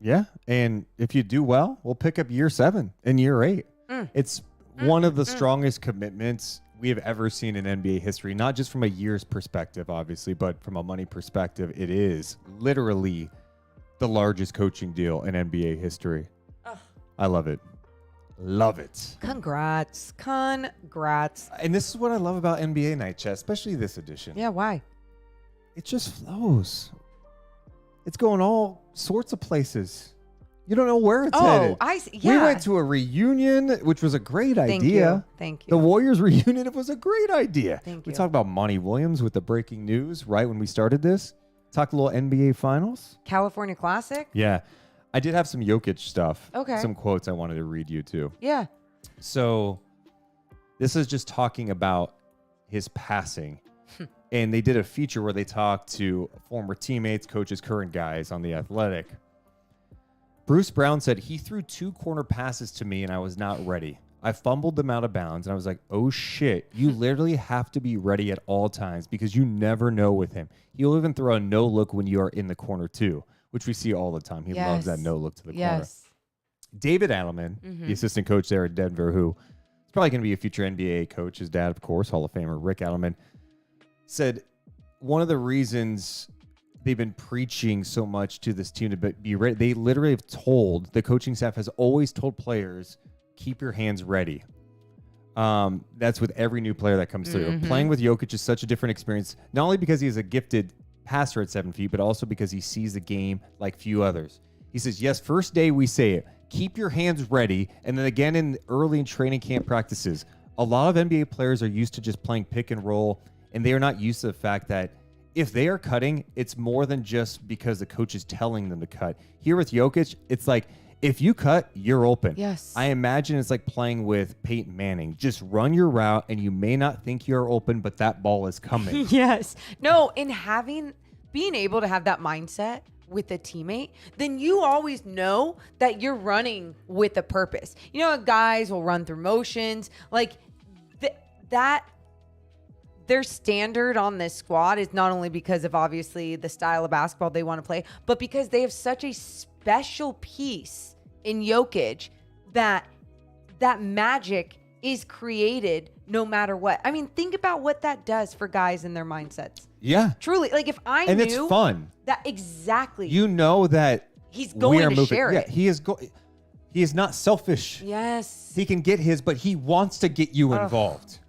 Yeah. And if you do well, we'll pick up year 7 and year 8. It's one of the strongest commitments we have ever seen in NBA history, not just from a year's perspective, obviously, but from a money perspective. It is literally the largest coaching deal in NBA history. I love it. Love it. Congrats. And this is what I love about NBA Night Chat, especially this edition. Yeah, why? It just flows. It's going all sorts of places. You don't know where it's headed. Yeah. We went to a reunion, which was a great idea. Thank you. The Warriors reunion, it was a great idea. Thank We you. talked about Monty Williams with the breaking news right when we started this. Talked a little NBA Finals. California Classic? Yeah. I did have some Jokic stuff. Okay. Some quotes I wanted to read you too. Yeah. So this is just talking about his passing. And they did a feature where they talked to former teammates, coaches, current guys on The Athletic. Bruce Brown said, he threw 2 corner passes to me and I was not ready. I fumbled them out of bounds and I was like, oh shit, you literally have to be ready at all times because you never know with him. He'll even throw a no look when you are in the corner too, which we see all the time. He loves that no look to the corner. David Adelman, the assistant coach there at Denver, who is probably going to be a future NBA coach, his dad, of course, Hall of Famer Rick Adelman, said one of the reasons they've been preaching so much to this team to be ready, they literally have told, the coaching staff has always told players, keep your hands ready. That's with every new player that comes through. Playing with Jokic is such a different experience, not only because he is a gifted passer at 7 feet, but also because he sees the game like few others. He says, yes, first day we say it, keep your hands ready. And then again in early training camp practices, a lot of NBA players are used to just playing pick and roll, and they are not used to the fact that if they are cutting, it's more than just because the coach is telling them to cut. Here with Jokic, it's like, if you cut, you're open. Yes. I imagine it's like playing with Peyton Manning. Just run your route, and you may not think you're open, but that ball is coming. Yes. No, in being able to have that mindset with a teammate, then you always know that you're running with a purpose. You know, guys will run through motions. Like, that their standard on this squad is not only because of obviously the style of basketball they want to play, but because they have such a special piece in Jokic that magic is created no matter what. I mean, think about what that does for guys in their mindsets. Yeah. Truly, like if I and knew it's fun. That exactly. You know that he's going to share it. He is not selfish. Yes. He can get his, but he wants to get you involved.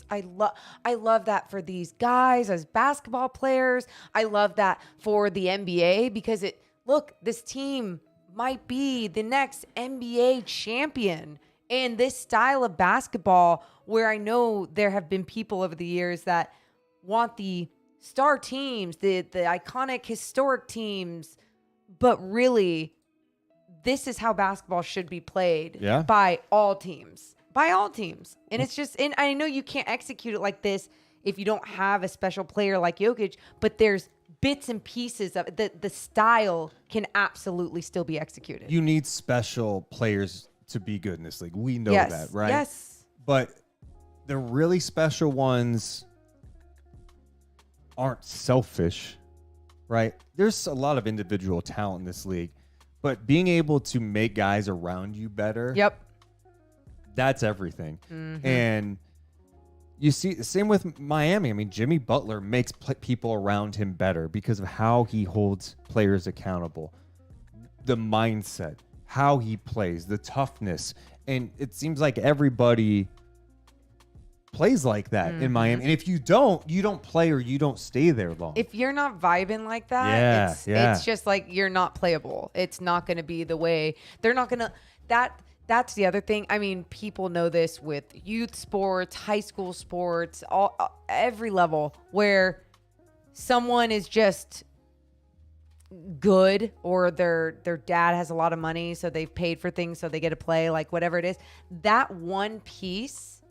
I love that for these guys as basketball players. I love that for the NBA because this team might be the next NBA champion. And this style of basketball, where I know there have been people over the years that want the star teams, the iconic historic teams, but really this is how basketball should be played by all teams. And it's just, and I know you can't execute it like this if you don't have a special player like Jokic, but there's bits and pieces of it. The style can absolutely still be executed. You need special players to be good in this league. We know that, right? Yes. But the really special ones aren't selfish, right? There's a lot of individual talent in this league, but being able to make guys around you better, Yep. that's everything. And you see, same with Miami. I mean, Jimmy Butler makes people around him better because of how he holds players accountable, the mindset, how he plays, the toughness. And it seems like everybody plays like that in Miami. And if you don't play or you don't stay there long. If you're not vibing like that, it's just like you're not playable. It's not going to be the way. They're not going to that's the other thing. I mean, people know this with youth sports, high school sports, every level where someone is just good or their dad has a lot of money, so they've paid for things so they get to play, like whatever it is. That one piece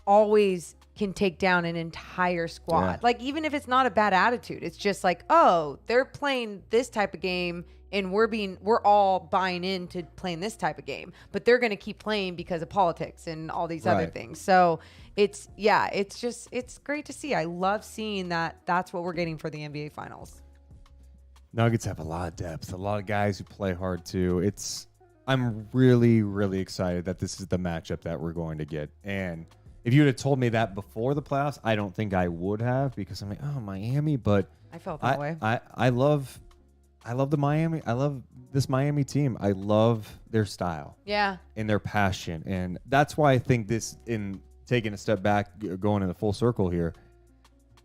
always can take down an entire squad. Yeah. Like, even if it's not a bad attitude, it's just like, oh, they're playing this type of game and we're all buying into playing this type of game, but they're going to keep playing because of politics and all these other things. So it's great to see. I love seeing that. That's what we're getting for the NBA finals. Nuggets have a lot of depth, a lot of guys who play hard too. I'm really, really excited that this is the matchup that we're going to get. And if you would have told me that before the playoffs, I don't think I would have, because I'm like, oh, Miami. But I felt that way. I love the Miami. I love this Miami team. I love their style. Yeah. And their passion. And that's why I think this, in taking a step back, going in the full circle here,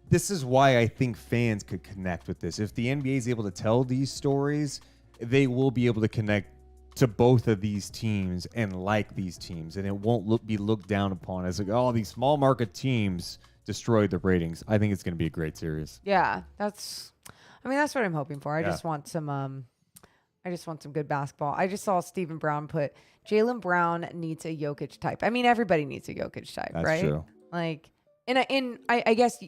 this is why I think fans could connect with this. If the NBA is able to tell these stories, they will be able to connect to both of these teams and like these teams, and it won't be looked down upon as like, oh, these small market teams destroyed the ratings. I think it's going to be a great series. Yeah, that's what I'm hoping for. I just want some good basketball. I just saw Stephen Brown put Jaylen Brown needs a Jokic type. I mean, everybody needs a Jokic type, That's right? True. Like, and I guess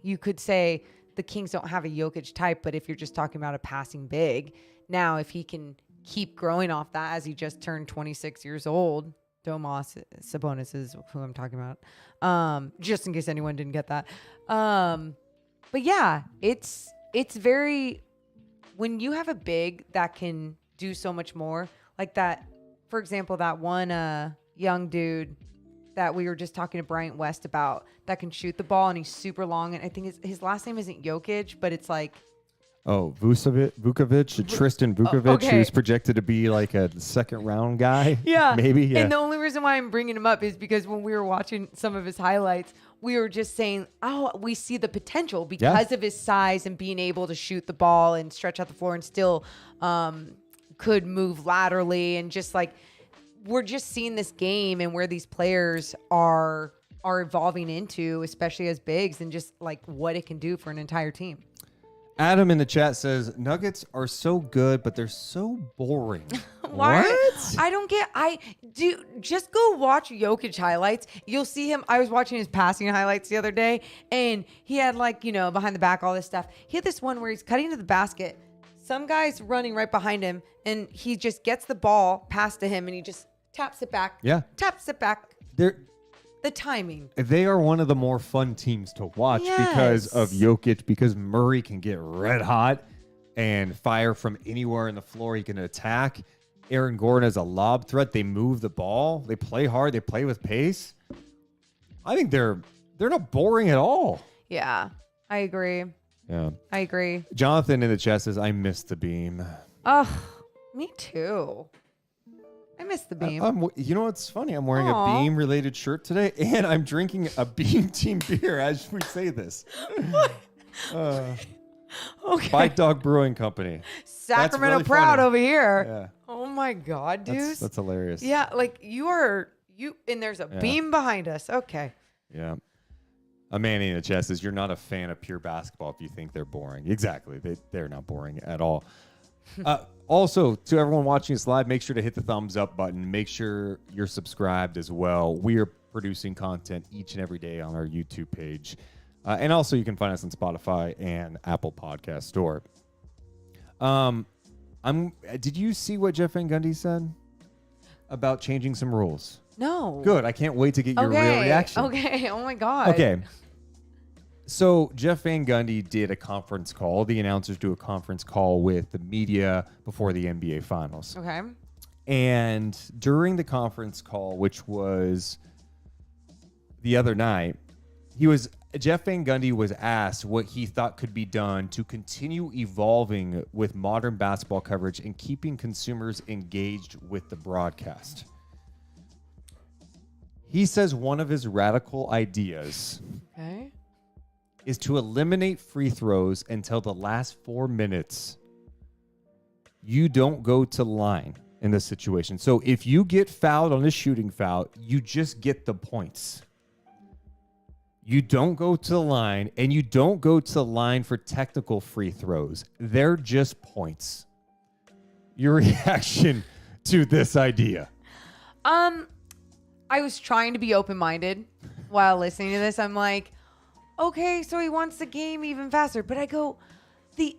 you could say the Kings don't have a Jokic type, but if you're just talking about a passing big, now if he can keep growing off that, as he just turned 26 years old. Domas Sabonis is who I'm talking about. Just in case anyone didn't get that. But yeah, it's very, when you have a big that can do so much more, like that, for example, that one young dude that we were just talking to Bryant West about that can shoot the ball and he's super long. And I think his last name isn't Jokic, but it's like, Vukovic, Tristan Vukovic, who's projected to be like a second round guy. Yeah. Maybe. Yeah. And the only reason why I'm bringing him up is because when we were watching some of his highlights, we were just saying, oh, we see the potential because of his size and being able to shoot the ball and stretch out the floor and still could move laterally, and just like, we're just seeing this game and where these players are evolving into, especially as bigs, and just like what it can do for an entire team. Adam in the chat says, Nuggets are so good, but they're so boring. What? I don't get. Just go watch Jokic highlights. You'll see him. I was watching his passing highlights the other day, and he had behind the back, all this stuff. He had this one where he's cutting to the basket. Some guy's running right behind him, and he just gets the ball passed to him, and he just taps it back. Yeah. Taps it back. The timing. They are one of the more fun teams to watch because of Jokic, because Murray can get red hot and fire from anywhere in the floor. He can attack. Aaron Gordon has a lob threat. They move the ball. They play hard. They play with pace. I think they're not boring at all. Yeah, I agree. Yeah, I agree. Jonathan in the chat says, I miss the beam. Oh, me too. I miss the beam. You know what's funny? I'm wearing a beam-related shirt today, and I'm drinking a Beam Team beer as we say this. Okay. Bite Dog Brewing Company. Sacramento really proud funny. over here. Yeah. Oh my God, dude. That's hilarious. Yeah, like you, and there's a beam behind us. Okay. Yeah. A Manny in the chat says, you're not a fan of pure basketball if you think they're boring. Exactly. They're not boring at all. Also, to everyone watching us live, make sure to hit the thumbs up button. Make sure you're subscribed as well. We are producing content each and every day on our YouTube page. And also, you can find us on Spotify and Apple Podcast Store. Did you see what Jeff Van Gundy said about changing some rules? No. Good. I can't wait to get your real reaction. Okay. Oh my God. Okay. So Jeff Van Gundy did a conference call. The announcers do a conference call with the media before the NBA Finals. Okay. And during the conference call, which was the other night, Jeff Van Gundy was asked what he thought could be done to continue evolving with modern basketball coverage and keeping consumers engaged with the broadcast. He says one of his radical ideas is to eliminate free throws until the last 4 minutes. You don't go to line in this situation. So if you get fouled on a shooting foul, you just get the points. You don't go to the line, and you don't go to the line for technical free throws. They're just points. Your reaction to this idea? I was trying to be open-minded while listening to this. I'm like, okay, so he wants the game even faster. But I go, the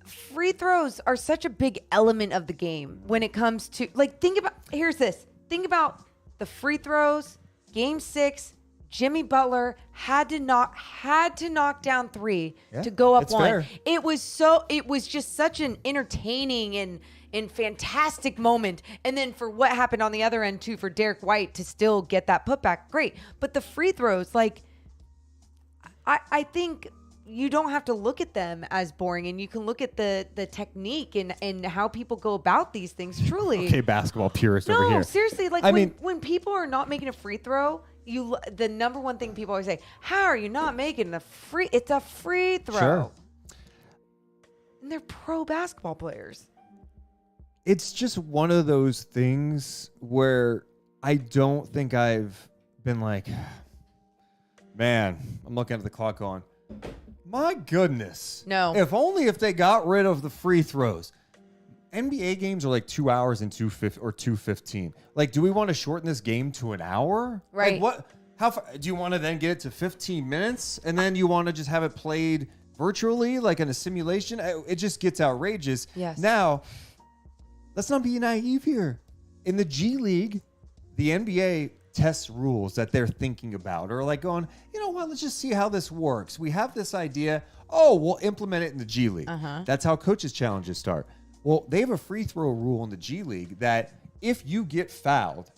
free throws are such a big element of the game when it comes to, like, think about the free throws. Game 6, Jimmy Butler had to knock down 3 to go up 1. Fair. It was just such an entertaining and fantastic moment. And then for what happened on the other end too, for Derek White to still get that putback, great. But the free throws, like, I think you don't have to look at them as boring, and you can look at the technique and how people go about these things. Truly, Okay, basketball purist over here. no, seriously, like when people are not making a free throw, the number one thing people always say, how are you not making it's a free throw? Sure. And they're pro basketball players. It's just one of those things where I don't think I've been like, man, I'm looking at the clock going, my goodness. No. If they got rid of the free throws. NBA games are like 2 hours and 2:15. Like, do we want to shorten this game to an hour? Right. Like, what? How far, do you want to then get it to 15 minutes and then you want to just have it played virtually, like in a simulation? It just gets outrageous. Yes. Now, let's not be naive here. In the G League, the NBA tests rules that they're thinking about, or like going, you know what, let's just see how this works. We have this idea. Oh, we'll implement it in the G League. That's how coaches' challenges start. Well, they have a free throw rule in the G League that if you get fouled,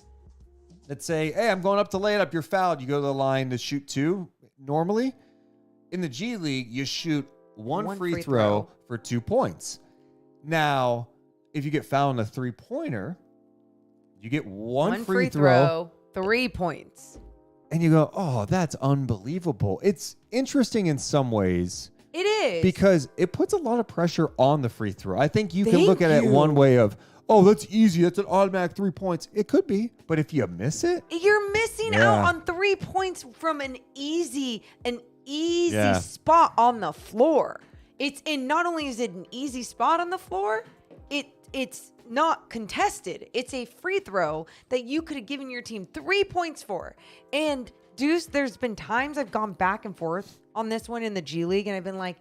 let's say, hey, I'm going up to lay it up, you're fouled, you go to the line to shoot 2 normally. In the G League, you shoot one free throw for 2 points. Now, if you get fouled on a 3-pointer, you get one free throw, 3 points. and you go, oh, that's unbelievable. It's interesting in some ways. It is. Because it puts a lot of pressure on the free throw. I think you can look at it one way of, oh, that's easy. That's an automatic 3 points. It could be. But if you miss it. You're missing out on 3 points from an easy spot on the floor. And not only is it an easy spot on the floor, it's not contested. It's a free throw that you could have given your team 3 points for. And Deuce, there's been times I've gone back and forth on this one in the G League, and I've been like,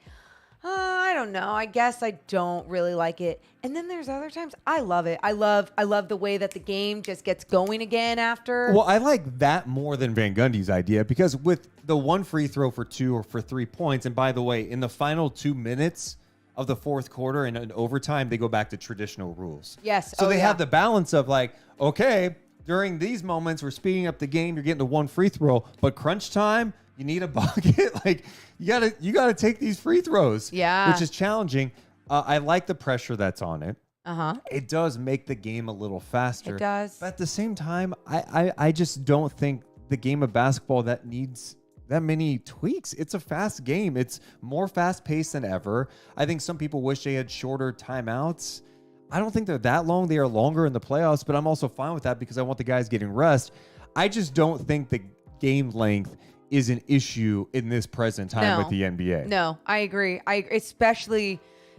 I don't know. I guess I don't really like it. And then there's other times I love it. I love the way that the game just gets going again after. Well, I like that more than Van Gundy's idea, because with the one free throw for 2 or for 3 points, and by the way, in the final 2 minutes of the fourth quarter and in overtime, they go back to traditional rules. Yes. So they have the balance of like, okay, during these moments, we're speeding up the game. You're getting the one free throw, but crunch time, you need a bucket. Like you gotta take these free throws. Yeah. Which is challenging. I like the pressure that's on it. Uh-huh. It does make the game a little faster. It does. But at the same time, I just don't think the game of basketball that needs that many tweaks. It's a fast game. It's more fast-paced than ever. I think some people wish they had shorter timeouts. I don't think they're that long. They are longer in the playoffs, but I'm also fine with that because I want the guys getting rest. I just don't think the game length is an issue in this present time with the NBA. No, I agree.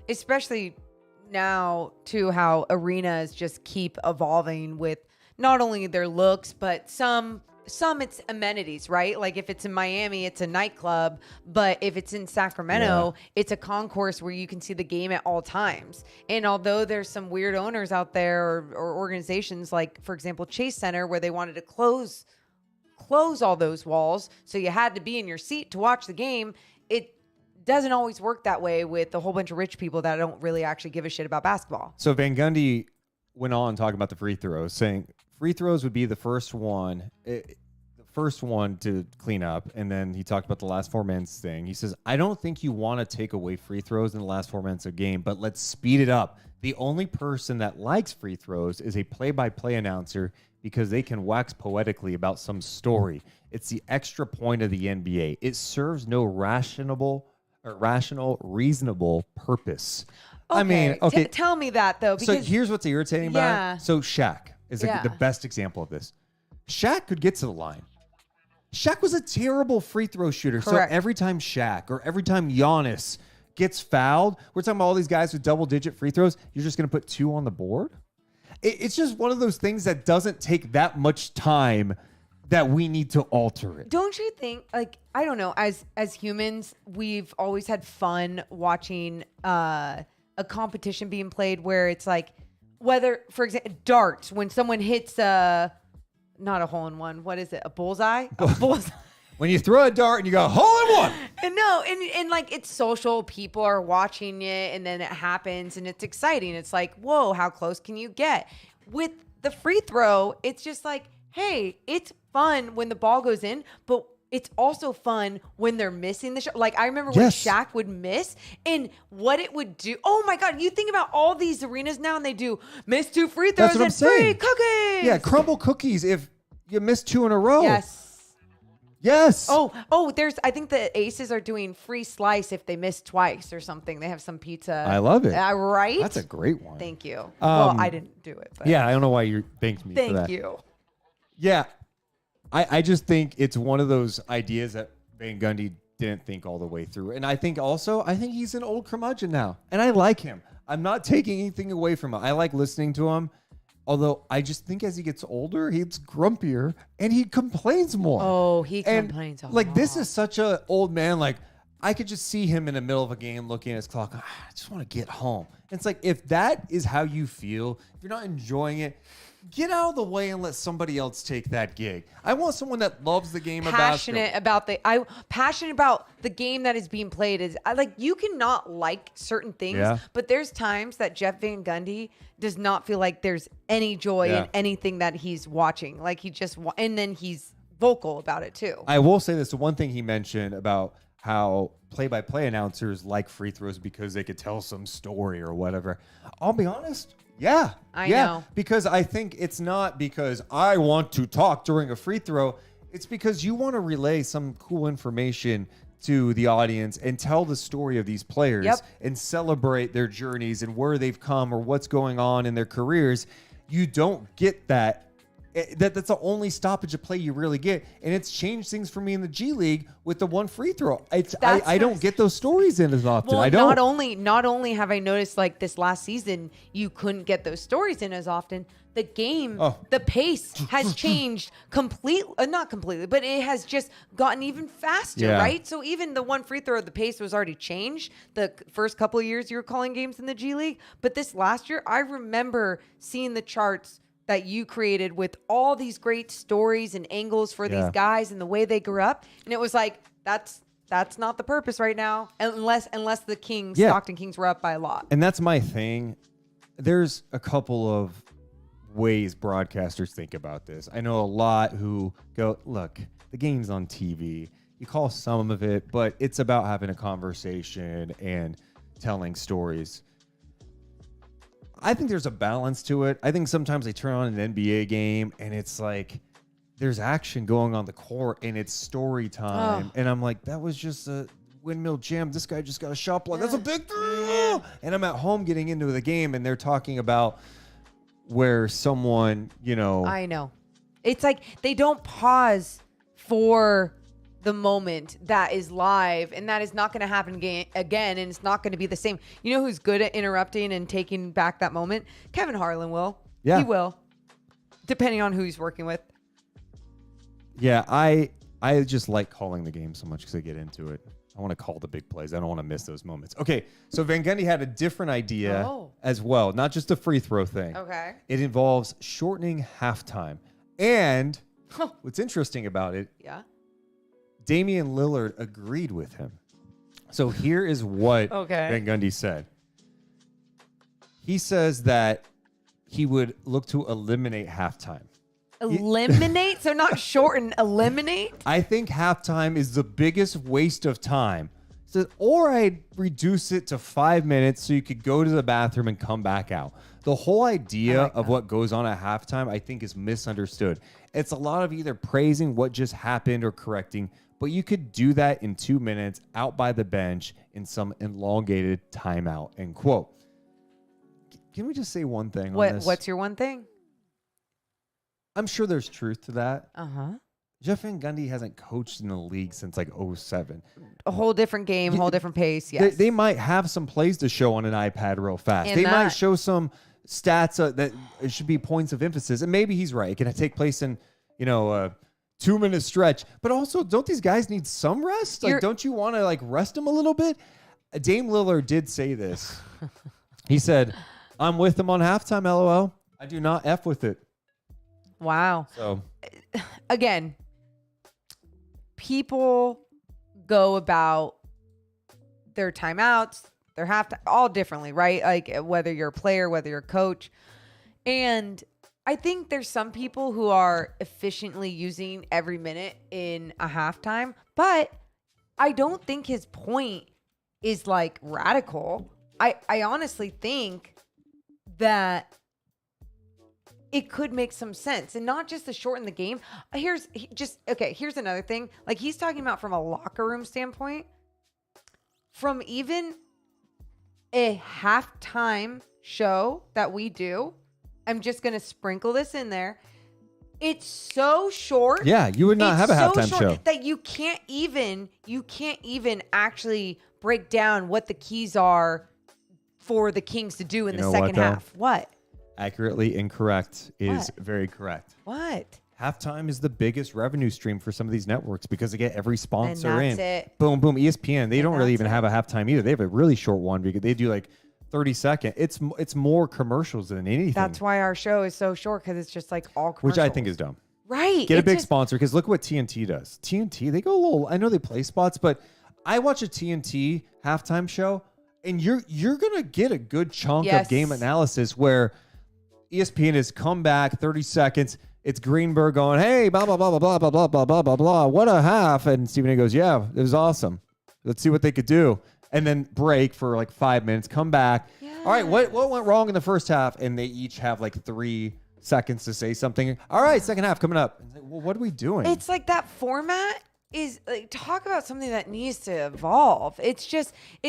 Especially now too, how arenas just keep evolving with not only their looks, but some it's amenities, right? Like if it's in Miami, it's a nightclub, but if it's in Sacramento, it's a concourse where you can see the game at all times. And although there's some weird owners out there or organizations like, for example, Chase Center, where they wanted to close all those walls, so you had to be in your seat to watch the game, it doesn't always work that way with a whole bunch of rich people that don't really actually give a shit about basketball. So Van Gundy went on talking about the free throws, saying free throws would be the first one. The first one to clean up, and then he talked about the last 4 minutes thing. He says, I don't think you want to take away free throws in the last 4 minutes of a game, but let's speed it up. The only person that likes free throws is a play-by-play announcer because they can wax poetically about some story. It's the extra point of the NBA. It serves no rational, reasonable purpose. Okay. I mean, okay. Tell me that, though. So Because here's what's irritating about it. So Shaq is the best example of this. Shaq could get to the line. Shaq was a terrible free throw shooter. Correct. So every time Shaq or every time Giannis gets fouled, we're talking about all these guys with double-digit free throws, you're just going to put 2 on the board? It's just one of those things that doesn't take that much time that we need to alter it. Don't you think, like, I don't know, as humans, we've always had fun watching a competition being played where it's like, whether, for example, darts, when someone hits not a hole in one, what is it? A bullseye? A bullseye. When you throw a dart and you go, hole in one. And like it's social, people are watching it, and then it happens and it's exciting. It's like, whoa, how close can you get? With the free throw, it's just like, hey, it's fun when the ball goes in, but it's also fun when they're missing the shot. Like I remember when Shaq would miss and what it would do. Oh my God, you think about all these arenas now and they do miss 2 free throws That's what and I'm free saying. cookies. Yeah, crumble cookies if you miss 2 in a row. Yes. Yes. Oh, I think the Aces are doing free slice if they miss twice or something. They have some pizza. I love it. Right? That's a great one. Thank you. Well, I didn't do it. But Yeah, I don't know why you thanked me for that. Thank you. Yeah, I just think it's one of those ideas that Van Gundy didn't think all the way through. And I think he's an old curmudgeon now. And I like him. I'm not taking anything away from him. I like listening to him. Although I just think as he gets older, he gets grumpier and he complains more. Oh, he complains a lot. Like this is such a old man. Like I could just see him in the middle of a game looking at his clock. I just want to get home. And it's like, if that is how you feel, if you're not enjoying it, get out of the way and let somebody else take that gig. I want someone that loves the game passionate about the game that is being played. You cannot like certain things, but there's times that Jeff Van Gundy does not feel like there's any joy in anything that he's watching. Like he just and then he's vocal about it too. I will say this: the one thing he mentioned about how play-by-play announcers like free throws because they could tell some story or whatever. I'll be honest. Yeah. I know. Because I think it's not because I want to talk during a free throw. It's because you want to relay some cool information to the audience and tell the story of these players and celebrate their journeys and where they've come or what's going on in their careers. You don't get that. That's the only stoppage of play you really get. And it's changed things for me in the G League with the one free throw. I don't get those stories in as often. Well, I don't. Not only have I noticed like this last season, you couldn't get those stories in as often. The game, the pace has changed not completely, but it has just gotten even faster, right? So even the one free throw, the pace was already changed the first couple of years you were calling games in the G League. But this last year, I remember seeing the charts that you created with all these great stories and angles for these guys and the way they grew up. And it was like, that's not the purpose right now, unless the Kings, Stockton Kings were up by a lot. And that's my thing. There's a couple of ways broadcasters think about this. I know a lot who go, look, the game's on TV. You call some of it, but it's about having a conversation and telling stories. I think there's a balance to it. I think sometimes they turn on an NBA game and it's like there's action going on the court and it's story time. And I'm like, that was just a windmill jam. This guy just got a shot block. That's a big deal. And I'm at home getting into the game and they're talking about where someone, I know. It's like they don't pause for the moment that is live, and that is not going to happen again, and it's not going to be the same. You know who's good at interrupting and taking back that moment? Kevin Harlan will. Yeah. He will, depending on who he's working with. Yeah, I just like calling the game so much because I get into it. I want to call the big plays. I don't want to miss those moments. Okay, so Van Gundy had a different idea as well, not just a free throw thing. Okay. It involves shortening halftime. And what's interesting about it, Damian Lillard agreed with him. So here is what Van Gundy said. He says that he would look to eliminate halftime. Eliminate? So not shorten, eliminate? I think halftime is the biggest waste of time. So, or I'd reduce it to 5 minutes so you could go to the bathroom and come back out. The whole idea of what goes on at halftime, I think, is misunderstood. It's a lot of either praising what just happened or correcting, but you could do that in 2 minutes out by the bench in some elongated timeout, end quote. Can we just say one thing on this? What's your one thing? I'm sure there's truth to that. Uh-huh. Jeff Van Gundy hasn't coached in the league since like 2007. A whole different game, whole different pace, yes. They might have some plays to show on an iPad real fast. And they might show some stats that it should be points of emphasis. And maybe he's right. It can take place in, a 2-minute stretch. But also, don't these guys need some rest? Like, don't you want to rest them a little bit? Dame Lillard did say this. He said, "I'm with them on halftime, LOL. I do not F with it." Wow. So, again, people go about their timeouts, their halftime, all differently, right? Like whether you're a player, whether you're a coach. And I think there's some people who are efficiently using every minute in a halftime, but I don't think his point is radical. I honestly think that it could make some sense, and not just to shorten the game. Here's another thing. He's talking about from a locker room standpoint, from even a halftime show that we do. I'm just going to sprinkle this in there. It's so short. yeah, you would not have a halftime show. That you can't even actually break down what the keys are for the Kings to do in the second half. What? Accurately incorrect is very correct. What? Halftime is the biggest revenue stream for some of these networks because they get every sponsor And that's it. Boom, boom. ESPN, they don't really even that's have a halftime either. They have a really short one because they do 30 second. It's more commercials than anything. That's why our show is so short, because it's just all commercials. Which I think is dumb. Right. Get a big sponsor, because look what TNT does. TNT, they go a little, I know they play spots, but I watch a TNT halftime show, and you're going to get a good chunk of game analysis where ESPN has come back 30 seconds. It's Greenberg going, "Hey, blah, blah, blah, blah, blah, blah, blah, blah, blah, blah, blah. What a half." And Stephen A goes, "Yeah, it was awesome. Let's see what they could do." And then break for 5 minutes, come back. Yeah. All right, what went wrong in the first half? And they each have 3 seconds to say something. All right, second half coming up. Well, what are we doing? It's that format is talk about something that needs to evolve. It's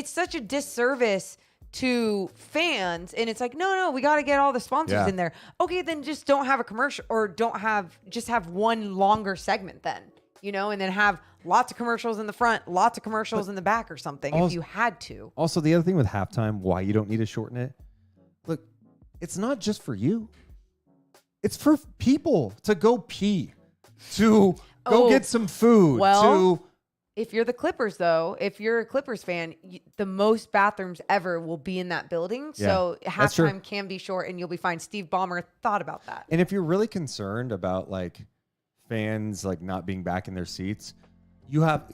such a disservice to fans, and it's no, we got to get all the sponsors in there. Okay, then just don't have a commercial, or just have one longer segment then, and then have lots of commercials in the front, lots of commercials in the back or something if you had to. Also, the other thing with halftime, why you don't need to shorten it, look, it's not just for you. It's for people to go pee, to go get some food. Well, if you're the Clippers, though, if you're a Clippers fan, the most bathrooms ever will be in that building. Yeah, so halftime can be short, and you'll be fine. Steve Ballmer thought about that. And if you're really concerned about fans not being back in their seats, you have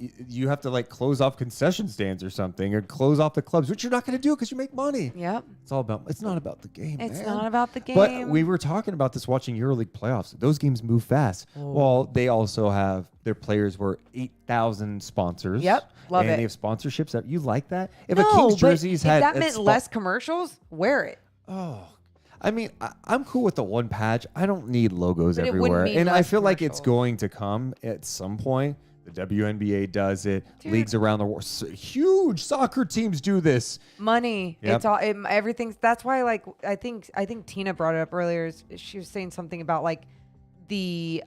to close off concession stands or something, or close off the clubs, which you're not going to do because you make money. Yep. It's not about the game. It's not about the game. But we were talking about this watching EuroLeague playoffs. Those games move fast. Oh. Well, they also have their players were 8,000 sponsors. Yep. Love it. And they have sponsorships. That you like that? If a Kings jerseys had that meant less commercials, wear it. Oh. I mean, I'm cool with the one patch. I don't need logos everywhere. And I feel like it's going to come at some point. The WNBA does it. Dude. Leagues around the world, huge soccer teams do this. Money, it's all everything's. That's why, I think Tina brought it up earlier. She was saying something about the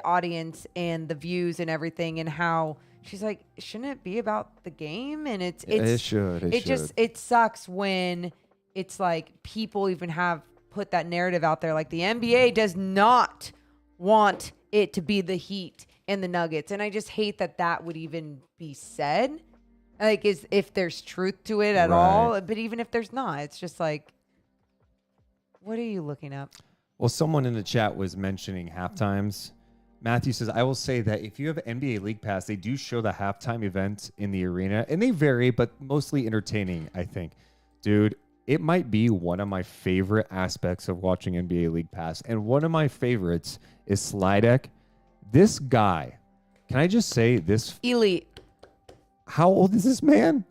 audience and the views and everything, and how she's shouldn't it be about the game? And it should. It sucks when it's people even have put that narrative out there. The NBA does not want it to be the Heat and the Nuggets, and I just hate that would even be said. Is if there's truth to it at all, but even if there's not, it's just what are you looking up? Well, someone in the chat was mentioning halftimes. Matthew says, "I will say that if you have NBA League Pass, they do show the halftime event in the arena, and they vary, but mostly entertaining, I think." Dude, it might be one of my favorite aspects of watching NBA League Pass. And one of my favorites is Slidek. This guy, can I just say this? Elite. How old is this man?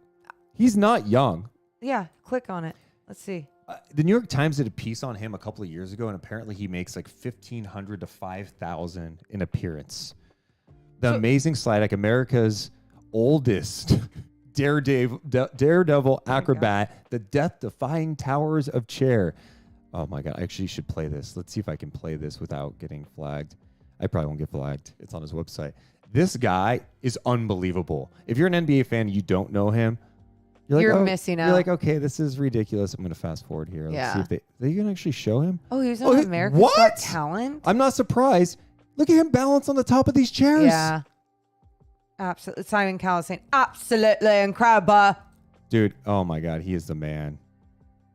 He's not young. Yeah, click on it. Let's see. The New York Times did a piece on him a couple of years ago, and apparently he makes like $1,500 to $5,000 in appearance. The amazing Slidek, America's oldest daredevil acrobat, the death-defying towers of chair. Oh my God, I actually should play this. Let's see if I can play this without getting flagged. I probably won't get flagged. It's on his website. This guy is unbelievable. If you're an NBA fan, you don't know him. You're missing out. You're like, okay, this is ridiculous. I'm going to fast forward here. Let's see if they can actually show him. Oh, he was on America's Got Talent? I'm not surprised. Look at him balance on the top of these chairs. Yeah. Absolutely. Simon Cowell saying, absolutely incredible. Dude, oh my God, he is the man.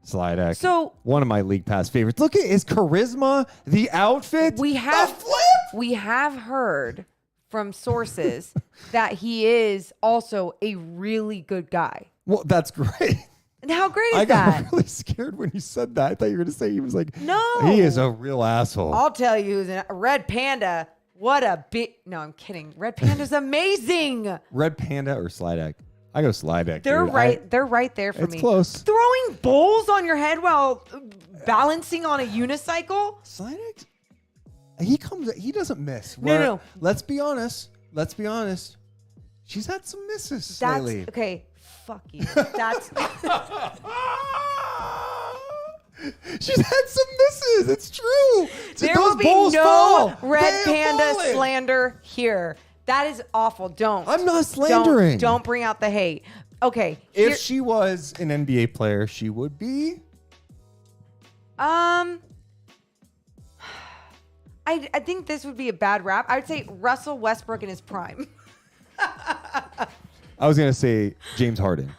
Slidek. So, one of my League Pass favorites. Look at his charisma, the outfit, the flip. We have heard from sources that he is also a really good guy. Well, that's great. And how great is I that? got really scared when you said that. I thought you were going to say he was like, no. He is a real asshole. I'll tell you, who's a Red Panda. What a big... No, I'm kidding. Red Panda's amazing. Red Panda or Slidek? I go Slidek. They're dude. right. They're right there for me. It's close. Throwing bowls on your head while balancing on a unicycle. Slidek, he doesn't miss. No. Let's be honest. She's had some misses lately. Okay, fuck you. That's She's had some misses. It's true. There will be no Red Panda slander here. That is awful. Don't. I'm not slandering. Don't bring out the hate. Okay. If she was an NBA player, she would be. I think this would be a bad rap. I would say Russell Westbrook in his prime. I was gonna say James Harden.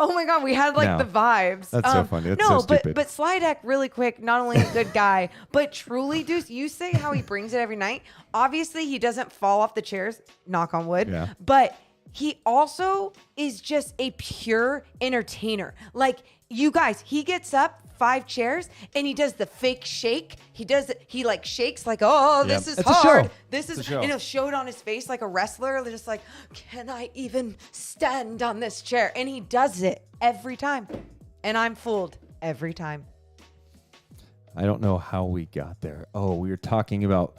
Oh my God, we had the vibes. That's so funny. That's so stupid. but Slidek, really quick, not only a good guy, but truly, Deuce, you say how he brings it every night. Obviously, he doesn't fall off the chairs, knock on wood. Yeah. But he also is just a pure entertainer. Like, you guys, he gets up 5 chairs and he does the fake shake. He like shakes like, oh, this is it's hard. A show. This is, it's a show. and he'll show it on his face like a wrestler. They're just like, can I even stand on this chair? And he does it every time. And I'm fooled every time. I don't know how we got there. Oh, we were talking about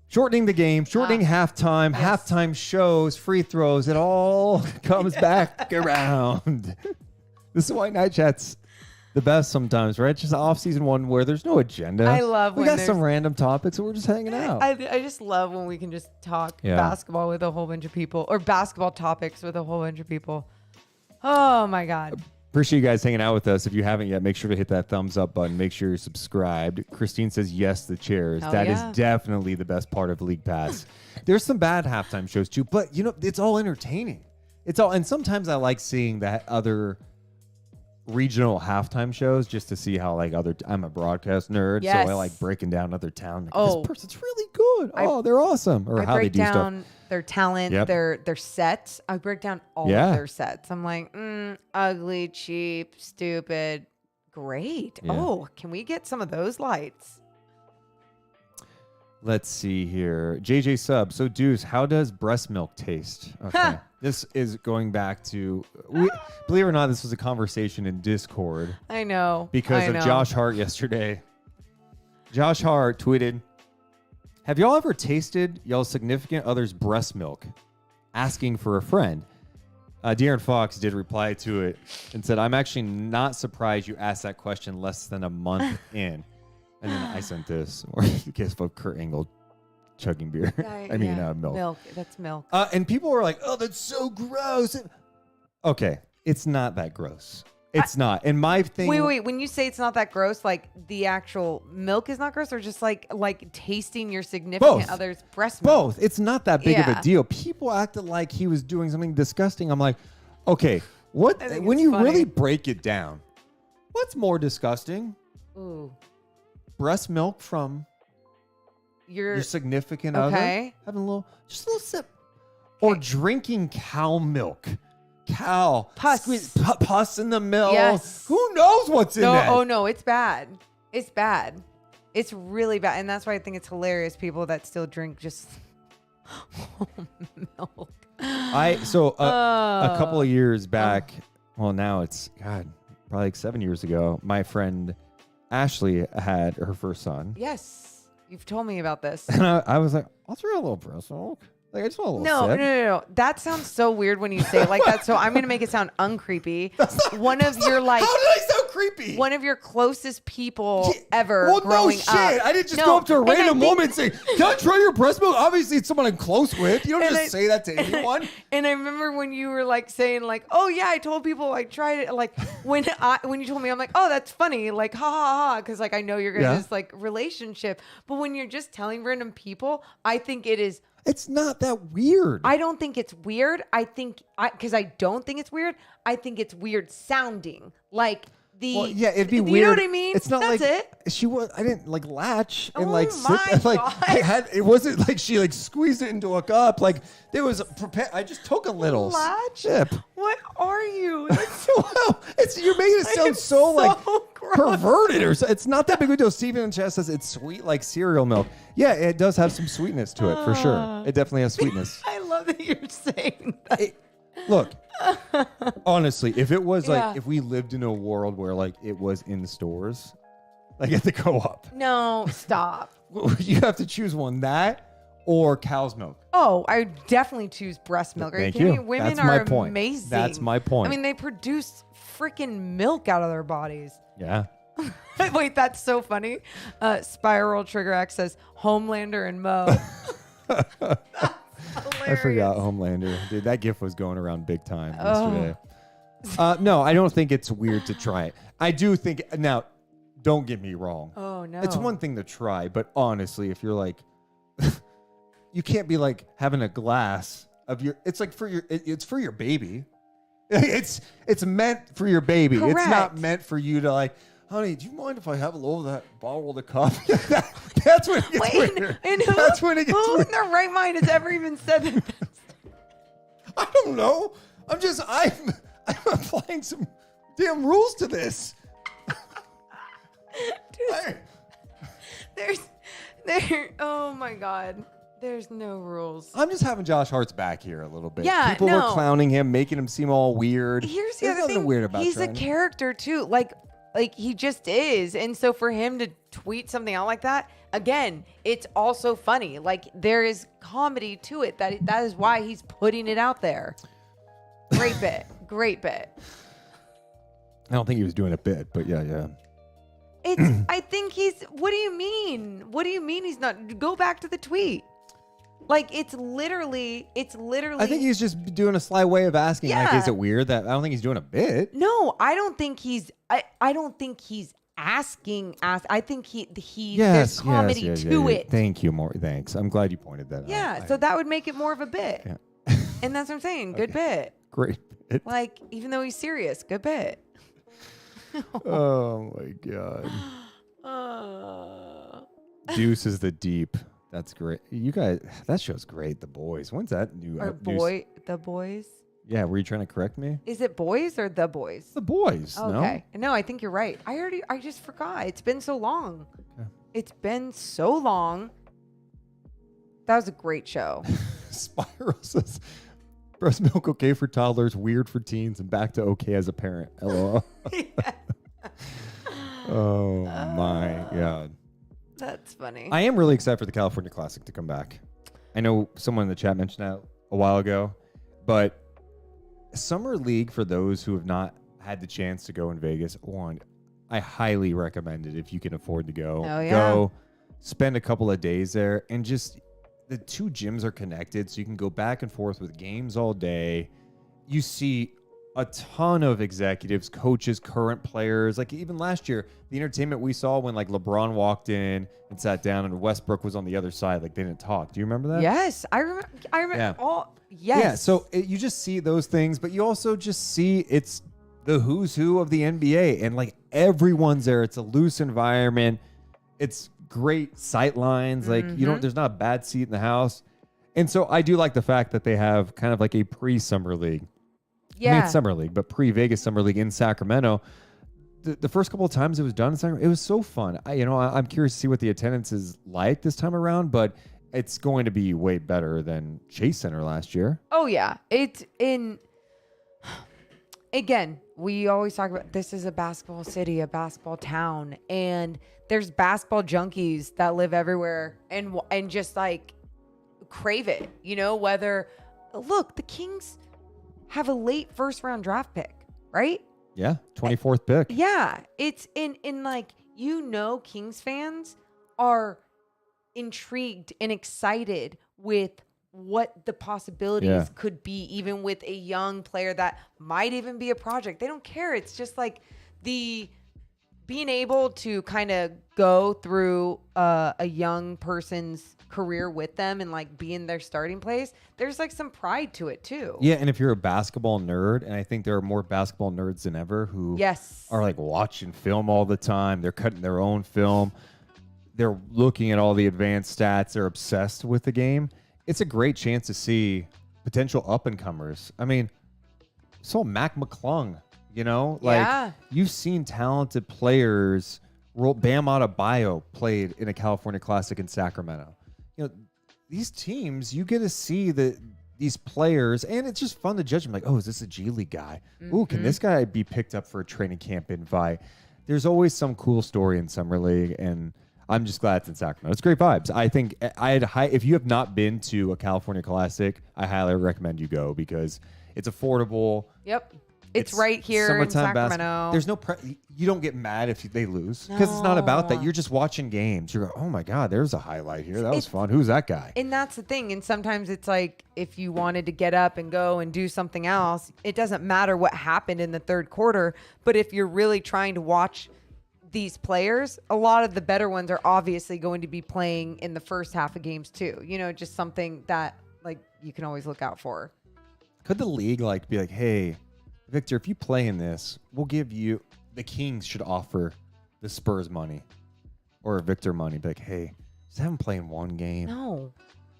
shortening the game, shortening halftime, halftime shows, free throws. It all comes back around. This is why Night Chat's the best sometimes, right? Just an off-season one where there's no agenda. I love we when got some random topics and we're just hanging out. I just love when we can just talk basketball with a whole bunch of people, or basketball topics with a whole bunch of people. Oh my God. Appreciate you guys hanging out with us. If you haven't yet, make sure to hit that thumbs up button. Make sure you're subscribed. Christine says yes, the chairs. That is definitely the best part of League Pass. There's some bad halftime shows too, but it's all entertaining. And sometimes I like seeing that other regional halftime shows just to see how I'm a broadcast nerd, so I like breaking down other towns. This person's really good. They're awesome. Or how they do stuff. I break down their talent, their sets. I break down all of their sets. I'm like, ugly, cheap, stupid, great. Yeah. Oh, can we get some of those lights? Let's see here. JJ Sub. So, Deuce, how does breast milk taste? Okay. This is going back to, believe it or not, this was a conversation in Discord. I know. Because of Josh Hart yesterday. Josh Hart tweeted, have y'all ever tasted y'all's significant other's breast milk? Asking for a friend. De'Aaron Fox did reply to it and said, I'm actually not surprised you asked that question less than a month in. And then I sent this, or in case of Kurt Angle chugging beer. Milk. Milk. That's milk. And people were like, oh, that's so gross. Okay, it's not that gross. It's not. And my thing... Wait. When you say it's not that gross, like the actual milk is not gross, or just like tasting your significant other's breast milk? Both. It's not that big of a deal. People acted like he was doing something disgusting. I'm like, okay, what? When you really break it down, what's more disgusting? Ooh. Breast milk from your significant other, having a little sip, or drinking cow milk Cal. Pus. Pus in the milk. Yes. Who knows what's in that? Oh no, it's bad. It's bad. It's really bad. And that's why I think it's hilarious, people that still drink just milk. A couple of years back, well, now it's, God, probably like 7 years ago, my friend Ashley had her first son. Yes. You've told me about this. And I was like, I'll try a little breast milk. Like, I just want a little sip. No. That sounds so weird when you say it like that. So I'm going to make it sound uncreepy. One of your like... How did I sound creepy? One of your closest people ever Well, growing no shit. up. I didn't just go up to a random woman and say, can I try your breast milk? Obviously, it's someone I'm close with. You don't just say that to anyone. And I remember when you were like saying like, oh yeah, I told people I tried it. Like when you told me, I'm like, oh, that's funny. Like, ha ha ha. Cause like, I know you're in this like relationship. But when you're just telling random people, I think it is. It's not that weird. I don't think it's weird. Because I don't think it's weird. I think it's weird sounding. Like well, yeah, it'd be weird. You know what I mean? It's not That's like it. she was. I didn't like latch and Oh like my sit. Like God. it wasn't like she like squeezed it into a cup. Like there was I just took a little Latch? sip. What are you? Wow, you're making it sound so like gross. perverted or so. It's not that big of a deal. Steven and Chess says it's sweet like cereal milk. Yeah, it does have some sweetness to it for sure. It definitely has sweetness. I love that you're saying that. Look, honestly, if it was like if we lived in a world where like it was in stores, like at the co-op, No, stop. you have to choose one, that or cow's milk. Oh, I would definitely choose breast milk. Are Thank you kidding you. me? Women That's my are point. amazing. That's my point. I mean, they produce freaking milk out of their bodies. Yeah. Wait, that's so funny. Spiral Trigger X says Homelander and Mo. I forgot Homelander. Dude, that GIF was going around big time yesterday. No, I don't think it's weird to try it. I do think, now, don't get me wrong. Oh, no. It's one thing to try, but honestly, if you're like, you can't be like having a glass of your, it's like it's for your baby. It's meant for your baby. Correct. It's not meant for you to like, honey, do you mind if I have a little of that bottle of the coffee? That's when it gets weird. And who, That's when it gets who weird. in their right mind has ever even said that? I don't know. I'm applying some damn rules to this. Dude, oh my God. There's no rules. I'm just having Josh Hart's back here a little bit. Yeah, people were clowning him, making him seem all weird. Here's the There's other nothing thing. weird about He's a trying. character too. Like he just is. And so for him to tweet something out like that, again, it's also funny. Like there is comedy to it. That is why he's putting it out there. Great bit. Great bit. I don't think he was doing a bit, but yeah. I think what do you mean? What do you mean he's not? Go back to the tweet. Like it's literally. I think he's just doing a sly way of asking. Yeah. Like, is it weird that I don't think he's doing a bit? No, I don't think he's. I don't think he's asking. I think there's comedy to it. Thank you, Maury. Thanks. I'm glad you pointed that out. Yeah, so that would make it more of a bit. Yeah. And that's what I'm saying. Good bit. Great bit. Like even though he's serious, good bit. Oh my God. Deuce is the deep. That's great. You guys, that show's great. The Boys. When's that new? The Boys. Yeah, were you trying to correct me? Is it Boys or The Boys? The Boys. Okay. No, I think you're right. I just forgot. It's been so long. Okay. It's been so long. That was a great show. Spiral says, breast milk okay for toddlers, weird for teens, and back to okay as a parent. LOL. Oh my God. That's funny. I am really excited for the California Classic to come back. I know someone in the chat mentioned that a while ago, but Summer League, for those who have not had the chance to go in Vegas, I highly recommend it if you can afford to go. Oh, yeah. Go spend a couple of days there, and just the two gyms are connected, so you can go back and forth with games all day. You see a ton of executives, coaches, current players. Like even last year, the entertainment we saw when like LeBron walked in and sat down and Westbrook was on the other side, like they didn't talk. Do you remember that? Yes, I remember. Yeah. Yes. Yeah. So you just see those things, but you also just see it's the who's who of the NBA, and like everyone's there. It's a loose environment. It's great sight lines. Like there's not a bad seat in the house. And so I do like the fact that they have kind of like a pre-summer league. I mean, Yeah. it's Summer League, but pre-Vegas Summer League in Sacramento. The first couple of times it was done in Sacramento, it was so fun. I'm curious to see what the attendance is like this time around, but it's going to be way better than Chase Center last year. Oh yeah, it's in. Again, we always talk about this is a basketball city, a basketball town, and there's basketball junkies that live everywhere and just like crave it. Whether look, the Kings have a late first round draft pick, right? Yeah, 24th pick. Yeah, it's in like Kings fans are intrigued and excited with what the possibilities could be, even with a young player that might even be a project. They don't care. It's just like the being able to kind of go through a young person's career with them and like be in their starting place. There's like some pride to it too. Yeah, and if you're a basketball nerd, and I think there are more basketball nerds than ever who are like watching film all the time. They're cutting their own film. They're looking at all the advanced stats. They're obsessed with the game. It's a great chance to see potential up-and-comers. I mean, so Mac McClung, you've seen talented players. Bam Adebayo played in a California Classic in Sacramento. These teams, you get to see these players, and it's just fun to judge them. Like, oh, is this a G League guy? Mm-hmm. Ooh, can this guy be picked up for a training camp invite? There's always some cool story in Summer League, and I'm just glad it's in Sacramento. It's great vibes. I think if you have not been to a California Classic, I highly recommend you go because it's affordable. Yep. It's right here in Sacramento. There's no you don't get mad if they lose because it's not about that. You're just watching games. You're oh my God, there's a highlight here. That was fun. Who's that guy? And that's the thing. And sometimes it's like if you wanted to get up and go and do something else, it doesn't matter what happened in the third quarter. But if you're really trying to watch these players, a lot of the better ones are obviously going to be playing in the first half of games too. Just something that like you can always look out for. Could the league be like, hey, Victor, if you play in this, we'll give you the Kings should offer the Spurs money or Victor money. Be like, hey, just have him playing one game. No,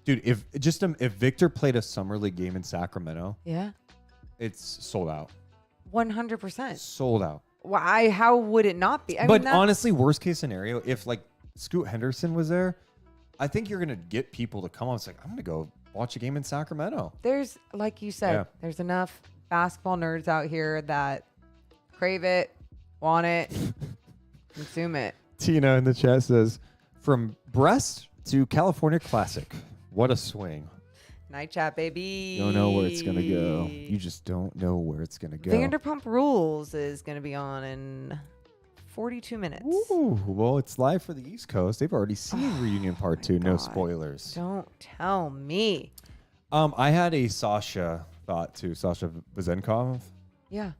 dude. If Victor played a summer league game in Sacramento, it's sold out. 100% sold out. Why? How would it not be? But honestly, worst case scenario, if like Scoot Henderson was there, I think you're gonna get people to come on. It's like I'm gonna go watch a game in Sacramento. There's, like you said, there's enough basketball nerds out here that crave it, want it, consume it. Tina in the chat says, from Brest to California Classic, what a swing. Night chat, baby. You don't know where it's going to go. You just don't know where it's going to go. Vanderpump Rules is going to be on in 42 minutes. Ooh, well, it's live for the East Coast. They've already seen Reunion Part 2. No spoilers. Don't tell me. I had a Sasha thought too. Sasha Vezenkov. Yeah.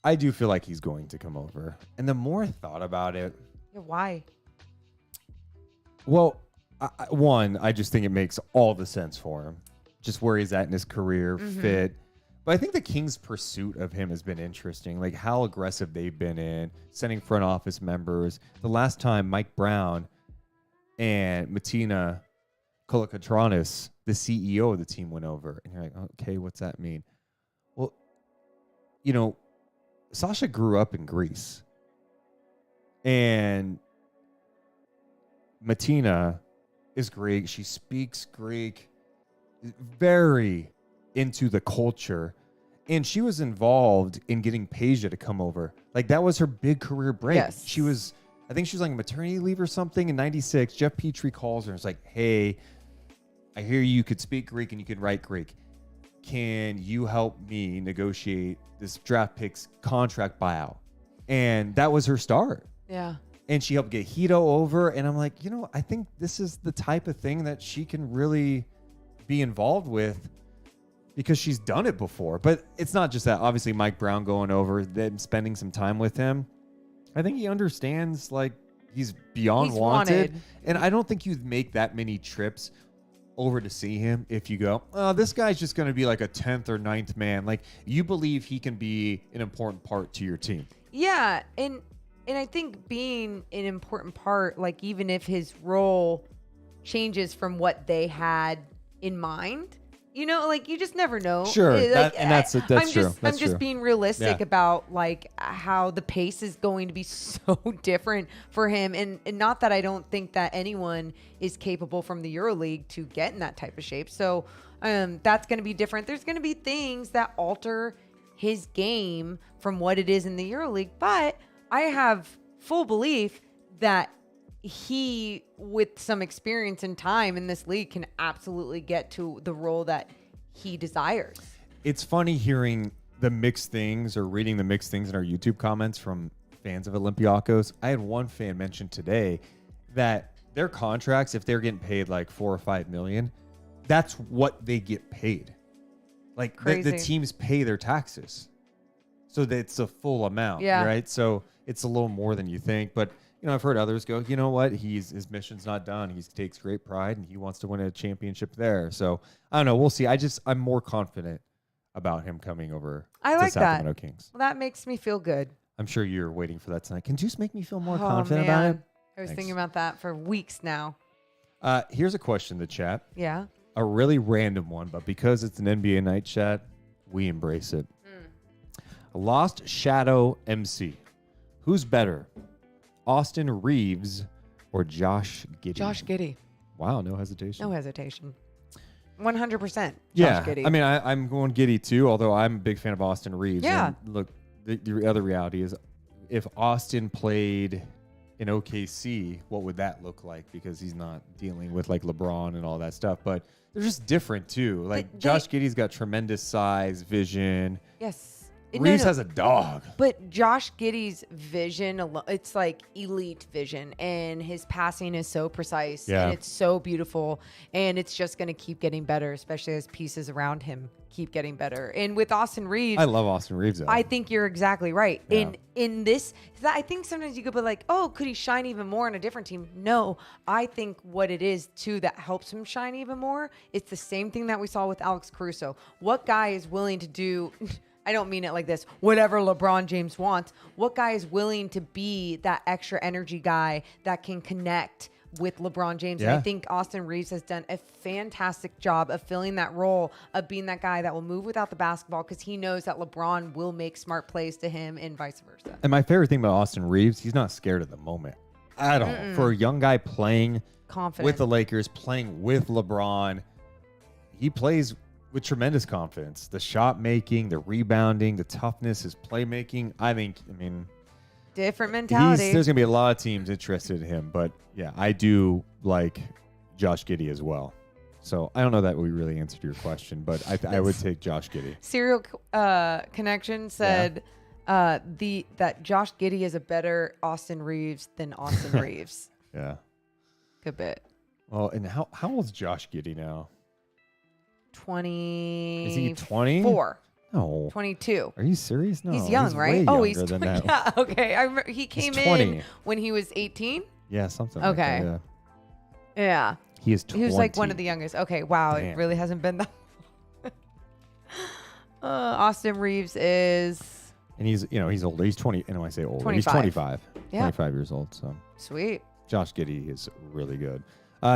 I do feel like he's going to come over. And the more I thought about it. Yeah, why? Well, I just think it makes all the sense for him. Just where he's at in his career, fit. But I think the Kings' pursuit of him has been interesting. Like how aggressive they've been in sending front office members. The last time Mike Brown and Martina Kolakatranis, the CEO of the team, went over. And you're like, okay, what's that mean? Well, Sasha grew up in Greece. And Martina is Greek. She speaks Greek, very into the culture. And she was involved in getting Peja to come over. Like that was her big career break. Yes. I think she was like on maternity leave or something in 96. Jeff Petrie calls her and is like, hey, I hear you could speak Greek and you can write Greek. Can you help me negotiate this draft pick's contract buyout? And that was her start. Yeah. And she helped get Hito over. And I'm like, I think this is the type of thing that she can really be involved with because she's done it before. But it's not just that. Obviously, Mike Brown going over, them spending some time with him. I think he understands, like, he's beyond wanted. And I don't think you'd make that many trips over to see him if you go, oh, this guy's just going to be like a 10th or 9th man. Like, you believe he can be an important part to your team. Yeah, and I think being an important part, like even if his role changes from what they had in mind, You know, like you just never know. Sure, Like, that's I'm true. just, That's I'm just true. being realistic Yeah. about like how the pace is going to be so different for him, and not that I don't think that anyone is capable from the EuroLeague to get in that type of shape. So that's going to be different. There's going to be things that alter his game from what it is in the EuroLeague, but I have full belief that he, with some experience and time in this league, can absolutely get to the role that he desires. It's funny hearing the mixed things or reading the mixed things in our YouTube comments from fans of Olympiacos. I had one fan mention today that their contracts, if they're getting paid like $4 or $5 million, that's what they get paid. Like the Crazy. teams pay their taxes, so that it's a full amount, Yeah. right? So it's a little more than you think, but you know, I've heard others go, you know what? His mission's not done. He takes great pride and he wants to win a championship there. So I don't know. We'll see. I'm more confident about him coming over I to like that. Sacramento Kings. Well, that makes me feel good. I'm sure you're waiting for that tonight. Can Juice make me feel more Oh, confident about man. it? I was Thanks. thinking about that for weeks now. Here's a question in the chat. Yeah. A really random one, but because it's an NBA night chat, we embrace it. Lost Shadow MC. Who's better? Austin Reaves or Josh Giddey? Josh Giddey. Wow, no hesitation. No hesitation. 100%. Yeah, Josh Giddey. I mean, I'm going Giddey too, although I'm a big fan of Austin Reaves. Yeah. And look, the other reality is if Austin played in OKC, what would that look like? Because he's not dealing with like LeBron and all that stuff. But they're just different too. Like Josh Giddey's got tremendous size, vision. yes. Reaves has a dog. But Josh Giddey's vision, it's like elite vision, and his passing is so precise, Yeah. and it's so beautiful, and it's just going to keep getting better, especially as pieces around him keep getting better. And with Austin Reaves, I love Austin Reaves though. I think you're exactly right. Yeah. In this, I think sometimes you could be like, oh, could he shine even more on a different team? No, I think what it is too that helps him shine even more, it's the same thing that we saw with Alex Caruso. What guy is willing to do? I don't mean it like this. Whatever LeBron James wants. What guy is willing to be that extra energy guy that can connect with LeBron James? Yeah. And I think Austin Reaves has done a fantastic job of filling that role of being that guy that will move without the basketball because he knows that LeBron will make smart plays to him and vice versa. And my favorite thing about Austin Reaves, he's not scared of the moment at all. For a young guy playing Confident. with the Lakers, playing with LeBron, he plays with tremendous confidence. The shot making, the rebounding, the toughness, his playmaking. I mean, Different mentality. there's going to be a lot of teams interested in him. But yeah, I do like Josh Giddey as well. So I don't know that we really answered your question, but I would take Josh Giddey. Serial Connection said that Josh Giddey is a better Austin Reaves than Austin Reaves. Yeah. Good bit. Well, and how old's Josh Giddey now? 20. Is he 20? No. 22. Are you serious? No. He's young, right? Way Oh, he's younger 20. than that. Yeah, okay. I remember he came in 20. when he was 18. Yeah, something Okay. like that. Yeah. Yeah. He is 20. He was like one of the youngest. Okay, wow. Damn. It really hasn't been that Austin Reaves is And he's older. He's 20. And when I say older, he's 25. 25. Yeah. 25 years old. So sweet. Josh Giddey is really good.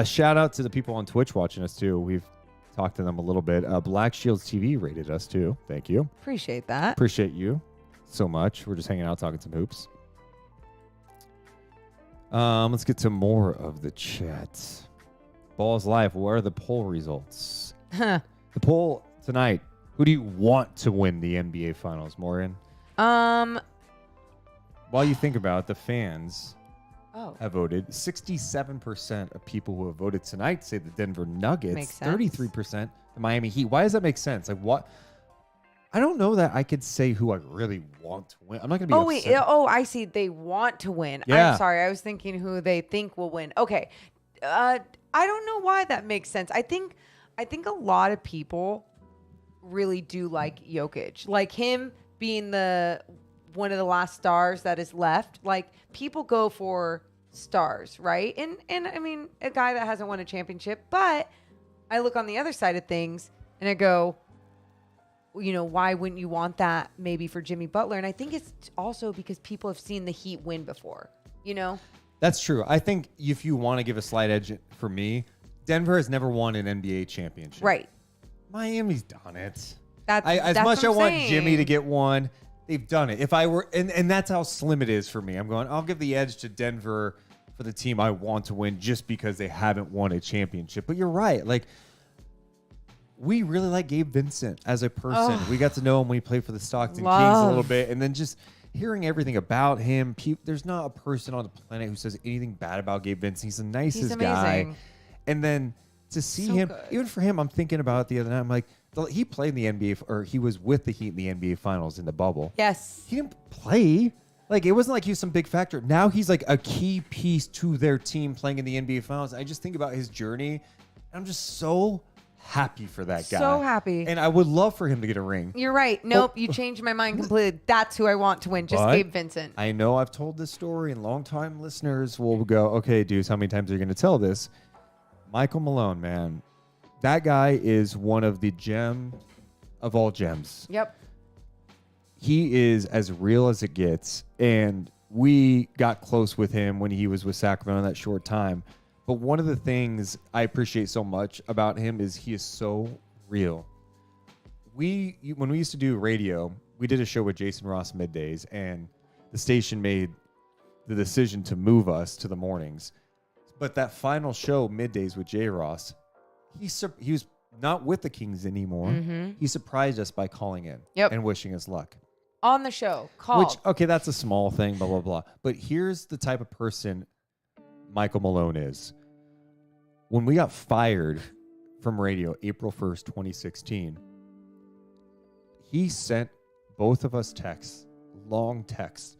Shout out to the people on Twitch watching us too. We've talked to them a little bit. Black Shields TV rated us too. Thank you. Appreciate that. Appreciate you so much. We're just hanging out talking some hoops. Let's get to more of the chat. Balls Live. What are the poll results? The poll tonight. Who do you want to win the NBA Finals, Morgan? While you think about it, the fans have voted. 67% of people who have voted tonight say the Denver Nuggets. Makes sense. 33% the Miami Heat. Why does that make sense? Like what? I don't know that I could say who I really want to win. I'm not going to be upset. I see. They want to win. Yeah. I'm sorry. I was thinking who they think will win. Okay. I don't know why that makes sense. I think a lot of people really do like Jokic. Like him being one of the last stars that is left. Like people go for stars, right? And I mean, a guy that hasn't won a championship, but I look on the other side of things and I go, you know, why wouldn't you want that maybe for Jimmy Butler? And I think it's also because people have seen the Heat win before, you know? That's true. I think if you want to give a slight edge for me, Denver has never won an NBA championship. Right. Miami's done it. That's as that's much what I I'm want saying. Jimmy to get one, they've done it. If I were, and that's how slim it is for me. I'm going, I'll give the edge to Denver for the team I want to win just because they haven't won a championship. But you're right. Like, we really like Gabe Vincent as a person. We got to know him when he played for the Stockton Kings a little bit. And then just hearing everything about him, there's not a person on the planet who says anything bad about Gabe Vincent. He's the nicest guy. And then to see him, even for him, I'm thinking about it the other night. I'm like, he played in the NBA, or he was with the Heat in the NBA Finals in the bubble. Yes. He didn't play. Like, it wasn't like he was some big factor. Now he's like a key piece to their team playing in the NBA Finals. I just think about his journey, and I'm just so happy for that guy. So happy. And I would love for him to get a ring. You're right. Nope, you changed my mind completely. That's who I want to win. Just But Gabe Vincent. I know I've told this story, and longtime listeners will go, okay, Deuce, how many times are you going to tell this? Michael Malone, man. That guy is one of the gem of all gems. Yep. He is as real as it gets, and we got close with him when he was with Sacramento in that short time. But one of the things I appreciate so much about him is he is so real. When we used to do radio, we did a show with Jason Ross middays, and the station made the decision to move us to the mornings. But that final show, middays with J. Ross, he was not with the Kings anymore. He surprised us by calling in and wishing us luck. On the show. Call. Which, okay, that's a small thing, blah, blah, blah. But here's the type of person Michael Malone is. When we got fired from radio, April 1st, 2016, he sent both of us texts, long texts,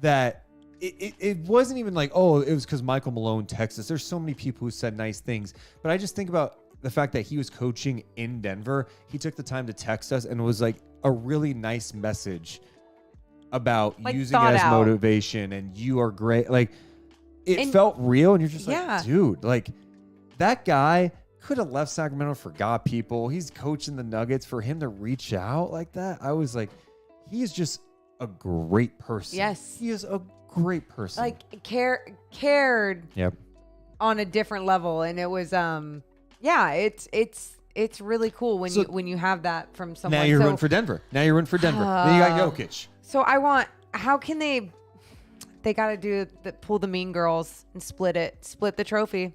that it wasn't even like, oh, it was because Michael Malone texted us. There's so many people who said nice things. But I just think about the fact that he was coaching in Denver. He took the time to text us, and it was like a really nice message about like using it as motivation, and you are great. Like, it felt real, and you're just like, dude, like, that guy could have left Sacramento, forgot people. He's coaching the Nuggets. For him to reach out like that, I was like, he is just a great person. Yes. He is a great person. Like, cared on a different level. And it was, it's really cool when you have that from someone. Now you're rooting for Denver. Then you got Jokic. So how can they got to do pull the Mean Girls and split the trophy.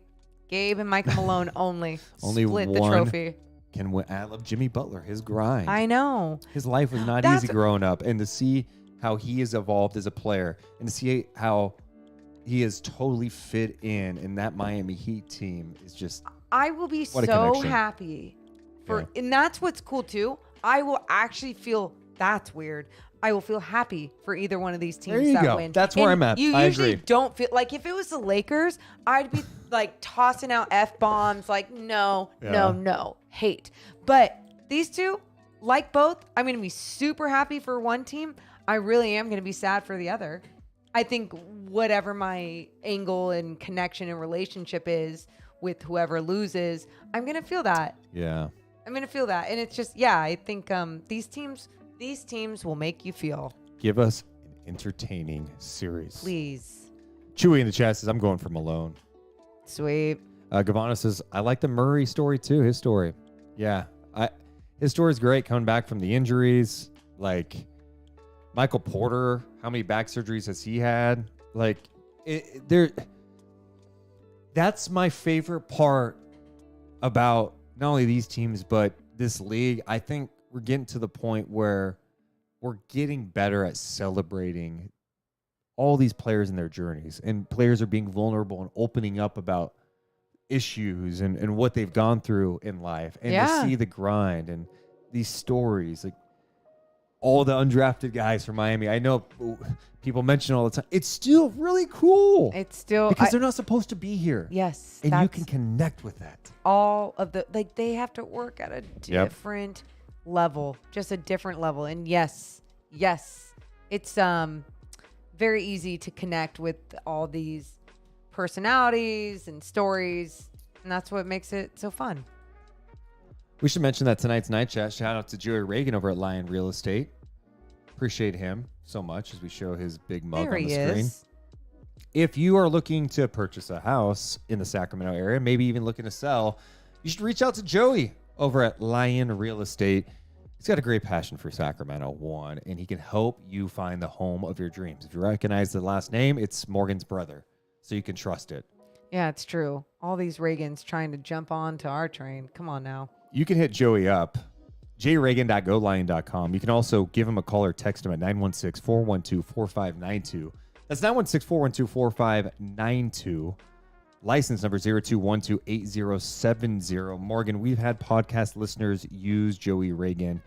Gabe and Michael Malone only split one the trophy. Can win. I love Jimmy Butler, his grind. I know. His life was not easy growing up, and to see how he has evolved as a player, and to see how he has totally fit in that Miami Heat team is just. I will be so happy and that's what's cool too. I will actually feel that's weird. I will feel happy for either one of these teams that win. That's where I'm at. You I usually agree. don't feel like if it was the Lakers, I'd be like tossing out F-bombs like no, hate. But these two, like both, I'm going to be super happy for one team. I really am going to be sad for the other. I think whatever my angle and connection and relationship is with whoever loses, I'm going to feel that. Yeah. I'm going to feel that. And it's just, I think these teams will make you feel. Give us an entertaining series. Please. Chewy in the chat says, I'm going for Malone. Sweet. Gavana says, I like the Murray story too, his story. Yeah. His story's great, coming back from the injuries. Like, Michael Porter, how many back surgeries has he had? Like, that's my favorite part about not only these teams, but this league. I think we're getting to the point where we're getting better at celebrating all these players and their journeys, and players are being vulnerable and opening up about issues and what they've gone through in life, and to see the grind and these stories, like all the undrafted guys from Miami. I know people mention all the time. It's still really cool. It's still because they're not supposed to be here. Yes. And you can connect with that. All of they have to work at a different level, just a different level. And yes, it's very easy to connect with all these personalities and stories, and that's what makes it so fun. We should mention that tonight's night chat. Shout out to Joey Reagan over at Lion Real Estate. Appreciate him so much as we show his big mug on the screen. If you are looking to purchase a house in the Sacramento area, maybe even looking to sell, you should reach out to Joey over at Lion Real Estate. He's got a great passion for Sacramento, one, and he can help you find the home of your dreams. If you recognize the last name, it's Morgan's brother, so you can trust it. Yeah, it's true. All these Reagans trying to jump on to our train. Come on now. You can hit Joey up, jreagan.golion.com. You can also give him a call or text him at 916-412-4592. That's 916-412-4592. License number 02128070. Morgan, we've had podcast listeners use Joey Reagan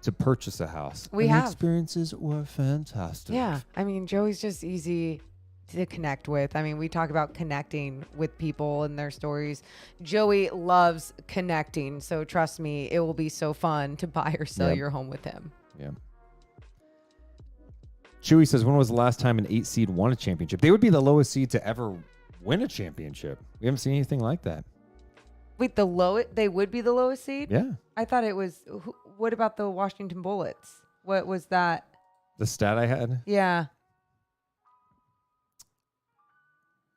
to purchase a house. We and have. The experiences were fantastic. Yeah. I mean, Joey's just easy to connect with. I mean, we talk about connecting with people and their stories. Joey loves connecting. So trust me, it will be so fun to buy or sell your home with him. Yeah. Chewy says, when was the last time an 8 seed won a championship? They would be the lowest seed to ever win a championship. We haven't seen anything like that. Wait, they would be the lowest seed? Yeah. I thought it was, what about the Washington Bullets? What was that? The stat I had? Yeah.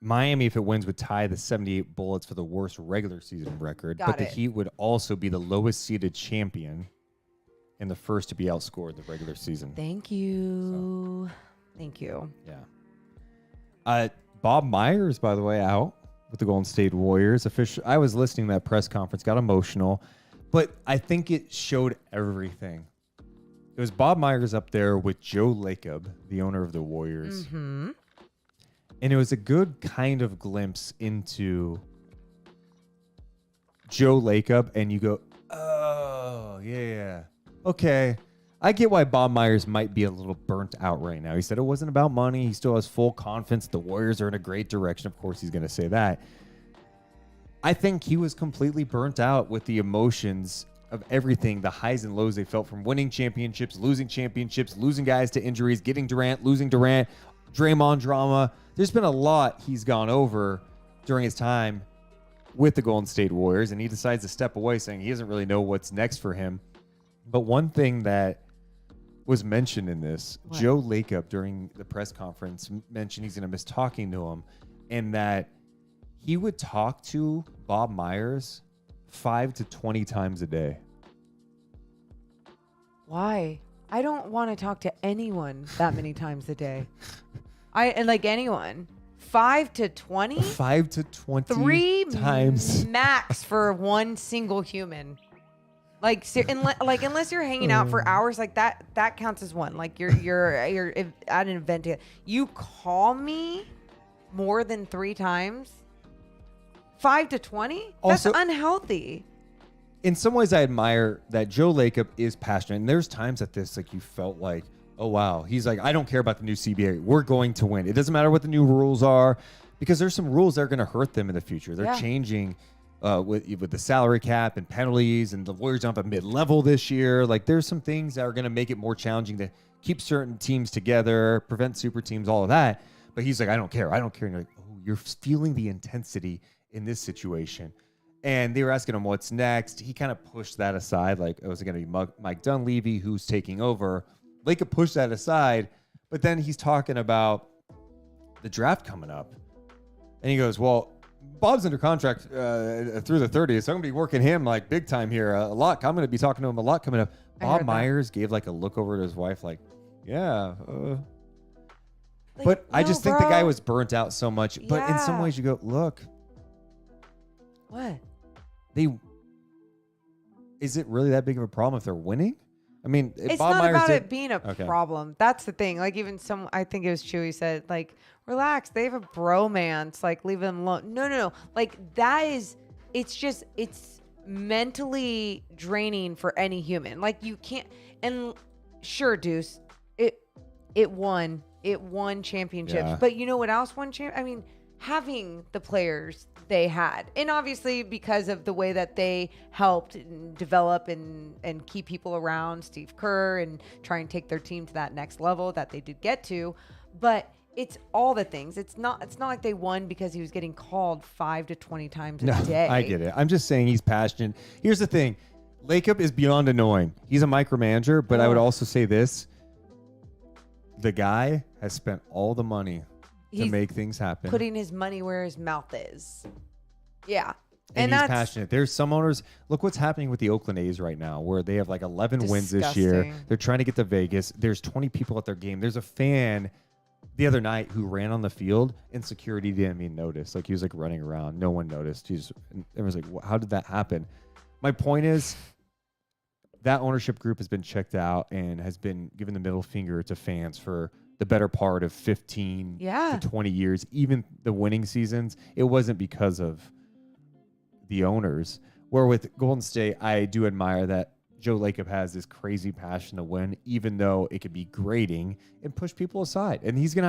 Miami, if it wins, would tie the 78 Bullets for the worst regular season record. Got but the it. Heat would also be the lowest seeded champion and the first to be outscored in the regular season. Thank you. Thank you. Yeah. Bob Myers, by the way, out with the Golden State Warriors. I was listening to that press conference, got emotional, but I think it showed everything. It was Bob Myers up there with Joe Lacob, the owner of the Warriors. Mm-hmm. And it was a good kind of glimpse into Joe Lacob, and you go, oh, yeah. Okay. I get why Bob Myers might be a little burnt out right now. He said it wasn't about money. He still has full confidence. The Warriors are in a great direction. Of course, he's going to say that. I think he was completely burnt out with the emotions of everything, the highs and lows they felt from winning championships, losing guys to injuries, getting Durant, losing Durant, Draymond drama. There's been a lot he's gone over during his time with the Golden State Warriors, and he decides to step away, saying he doesn't really know what's next for him. But one thing that was mentioned in this, What? Joe Lacob during the press conference mentioned he's going to miss talking to him, and that he would talk to Bob Myers 5 to 20 times a day. Why? I don't want to talk to anyone that many times a day. And like anyone. 5 to 20? 5 to 20 3 times. max for one single human. Like, unless you're hanging out for hours, like that counts as one. Like you're at an event together. You call me more than 3 times? 5 to 20? That's Also- unhealthy. In some ways, I admire that Joe Lacob is passionate. And there's times at this, like, you felt like, oh, wow. He's like, I don't care about the new CBA. We're going to win. It doesn't matter what the new rules are, because there's some rules that are going to hurt them in the future. They're changing with the salary cap and penalties, and the Warriors jump at mid-level this year. Like, there's some things that are going to make it more challenging to keep certain teams together, prevent super teams, all of that. But he's like, I don't care. I don't care. And you're like, oh, you're feeling the intensity in this situation. And they were asking him what's next. He kind of pushed that aside. Like, oh, is it going to be Mike Dunleavy who's taking over? Lacob pushed that aside. But then he's talking about the draft coming up. And he goes, well, Bob's under contract through the 30th. So I'm going to be working him like big time here a lot. I'm going to be talking to him a lot coming up. Bob Myers gave like a look over to his wife like, yeah. Like, but I no, just think the bro. guy was burnt out so much. But in some Yeah. ways you go, look. What? Is it really that big of a problem if they're winning? I mean, if It's Bob not Myers about did, it being a Okay. problem. That's the thing. Like even I think it was Chewy said, like, relax. They have a bromance. Like leave them alone. No. Like it's mentally draining for any human. Like you can't. And sure, Deuce, it won championships. Yeah. But you know what else won I mean, having the players they had, and obviously because of the way that they helped and develop and keep people around, Steve Kerr, and try and take their team to that next level that they did get to. But it's all the things. It's not like they won because he was getting called 5 to 20 times a day. I get it. I'm just saying he's passionate. Here's the thing. Lacob is beyond annoying. He's a micromanager, but I would also say this. The guy has spent all the money to He's make things happen. Putting his money where his mouth is. Yeah. And he's that's passionate. There's some owners. Look what's happening with the Oakland A's right now, where they have like 11 wins this year. Disgusting. They're trying to get to Vegas. There's 20 people at their game. There's a fan the other night who ran on the field and security didn't even notice. Like he was like running around. No one noticed. Everyone's like, how did that happen? My point is that ownership group has been checked out and has been given the middle finger to fans for the better part of 15 to 20 years. Even the winning seasons, it wasn't because of the owners. Where with Golden State, I do admire that Joe Lacob has this crazy passion to win, even though it could be grating and push people aside. And he's going to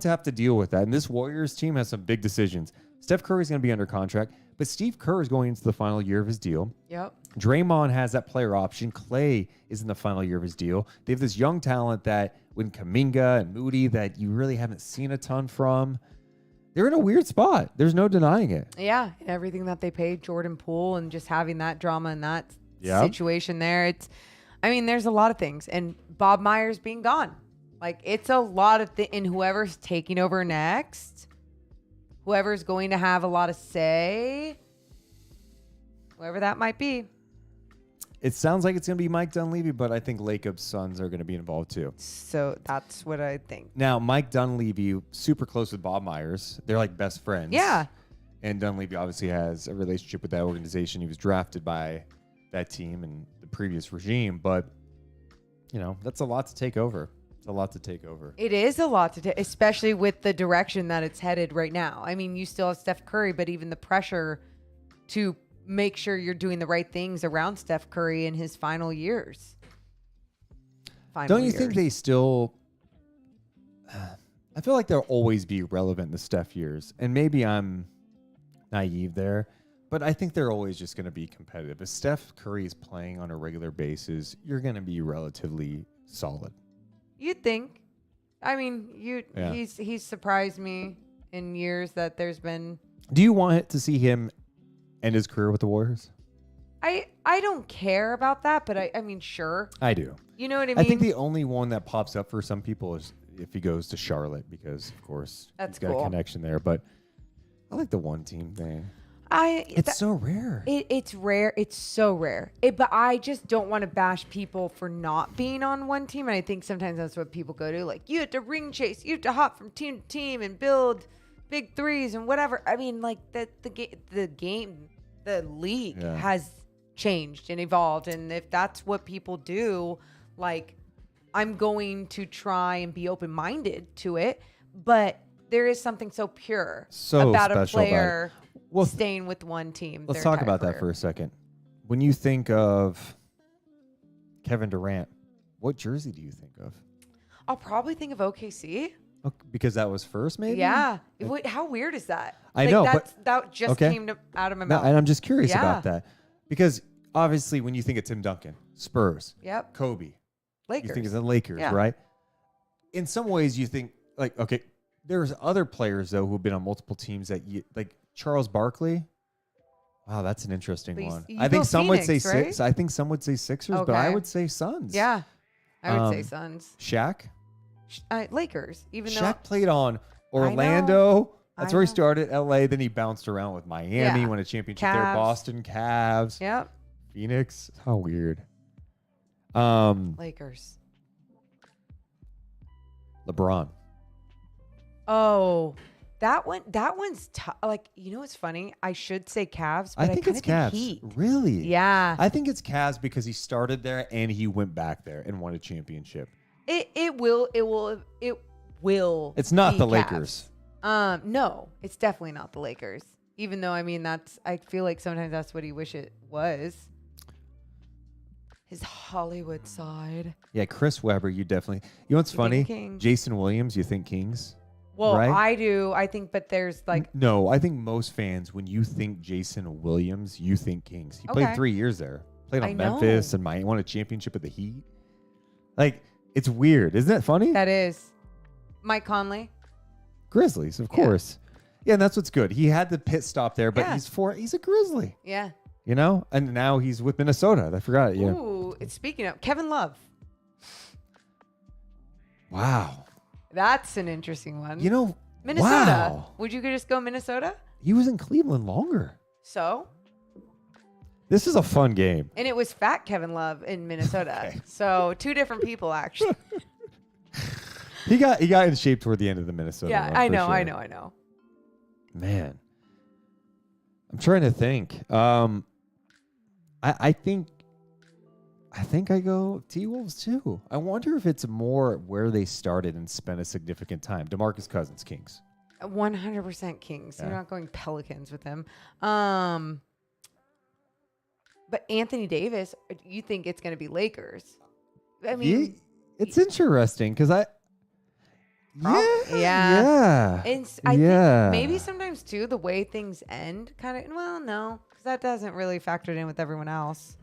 have to deal with that. And this Warriors team has some big decisions. Steph Curry is going to be under contract, but Steve Kerr is going into the final year of his deal. Yep. Draymond has that player option. Clay is in the final year of his deal. They have this young talent that when Kuminga and Moody that you really haven't seen a ton from. They're in a weird spot. There's no denying it. Yeah, and everything that they paid Jordan Poole and just having that drama and that situation there. There's a lot of things. And Bob Myers being gone. Like, it's a lot of things. And whoever's taking over next, whoever's going to have a lot of say, whoever that might be. It sounds like it's going to be Mike Dunleavy, but I think Lacob's sons are going to be involved too. So that's what I think. Now, Mike Dunleavy, super close with Bob Myers. They're like best friends. Yeah. And Dunleavy obviously has a relationship with that organization. He was drafted by that team and the previous regime. But, that's a lot to take over. It's a lot to take over. It is a lot to take, especially with the direction that it's headed right now. I mean, you still have Steph Curry, but even the pressure to make sure you're doing the right things around Steph Curry in his final years. Don't you think they still... I feel like they'll always be relevant in the Steph years. And maybe I'm naive there, but I think they're always just going to be competitive. If Steph Curry is playing on a regular basis, you're going to be relatively solid. You'd think. I mean, he's surprised me in years that there's been... Do you want to see him end his career with the Warriors? I don't care about that, but I mean, sure. I do. You know what I mean? I think the only one that pops up for some people is if he goes to Charlotte because, of course, that's he's got a connection there. But I like the one team thing. It's so rare. It's rare. It's so rare. But I just don't want to bash people for not being on one team. And I think sometimes that's what people go to. Like, you have to ring chase. You have to hop from team to team and build big threes and whatever. I mean, like, the league has changed and evolved. And if that's what people do, like, I'm going to try and be open-minded to it. But there is something so pure about a player staying with one team. Let's talk about that for a second. When you think of Kevin Durant, what jersey do you think of? I'll probably think of OKC. Because that was first, maybe? Yeah. How weird is that? I know, that just came out of my mouth. And I'm just curious about that. Because obviously when you think of Tim Duncan, Spurs, Kobe, Lakers. You think of the Lakers, right? In some ways you think, like, okay, there's other players, though, who have been on multiple teams that like Charles Barkley. Wow, that's an interesting one. I think some would say Sixers. I think some would say Sixers, but I would say Suns. Yeah, I would say Suns. Shaq? Lakers. Shaq played on Orlando. That's where he started, LA. Then he bounced around with Miami, won a championship there. Boston, Cavs. Yep. Phoenix. How weird. Lakers. LeBron. Oh, that one's tough. Like, what's funny? I should say Cavs, but I think it's Cavs. Heat. Really? Yeah. I think it's Cavs because he started there and he went back there and won a championship. It will. It's not the Cavs. Lakers. No, it's definitely not the Lakers. Even though, I feel like sometimes that's what he wish it was. His Hollywood side. Yeah, Chris Webber, you definitely. You know what's funny? Kings. Jason Williams, you think Kings? Well, right? I do. I think, but there's like... No, I think most fans, when you think Jason Williams, you think Kings. He played 3 years there. Played on Memphis and Miami, won a championship with the Heat. Like, it's weird. Isn't that funny? That is. Mike Conley. Grizzlies, of course. Yeah, and that's what's good. He had the pit stop there, but he's a Grizzly. Yeah. And now he's with Minnesota. I forgot it. Yeah. Ooh, speaking of Kevin Love. Wow. That's an interesting one. Minnesota. Wow. Would you just go Minnesota? He was in Cleveland longer. So, This is a fun game. and it was fat Kevin Love in Minnesota. Okay. So, two different people actually. He got in shape toward the end of the Minnesota. Yeah, run, I for know, I sure. know, I know. Man, I'm trying to think. I think I go T-Wolves too. I wonder if it's more where they started and spent a significant time. DeMarcus Cousins, Kings. 100% Kings. Yeah. You're not going Pelicans with him. But Anthony Davis, you think it's going to be Lakers? I mean, It's interesting because yeah. And I think maybe sometimes too the way things end kind of no, because that doesn't really factor in with everyone else.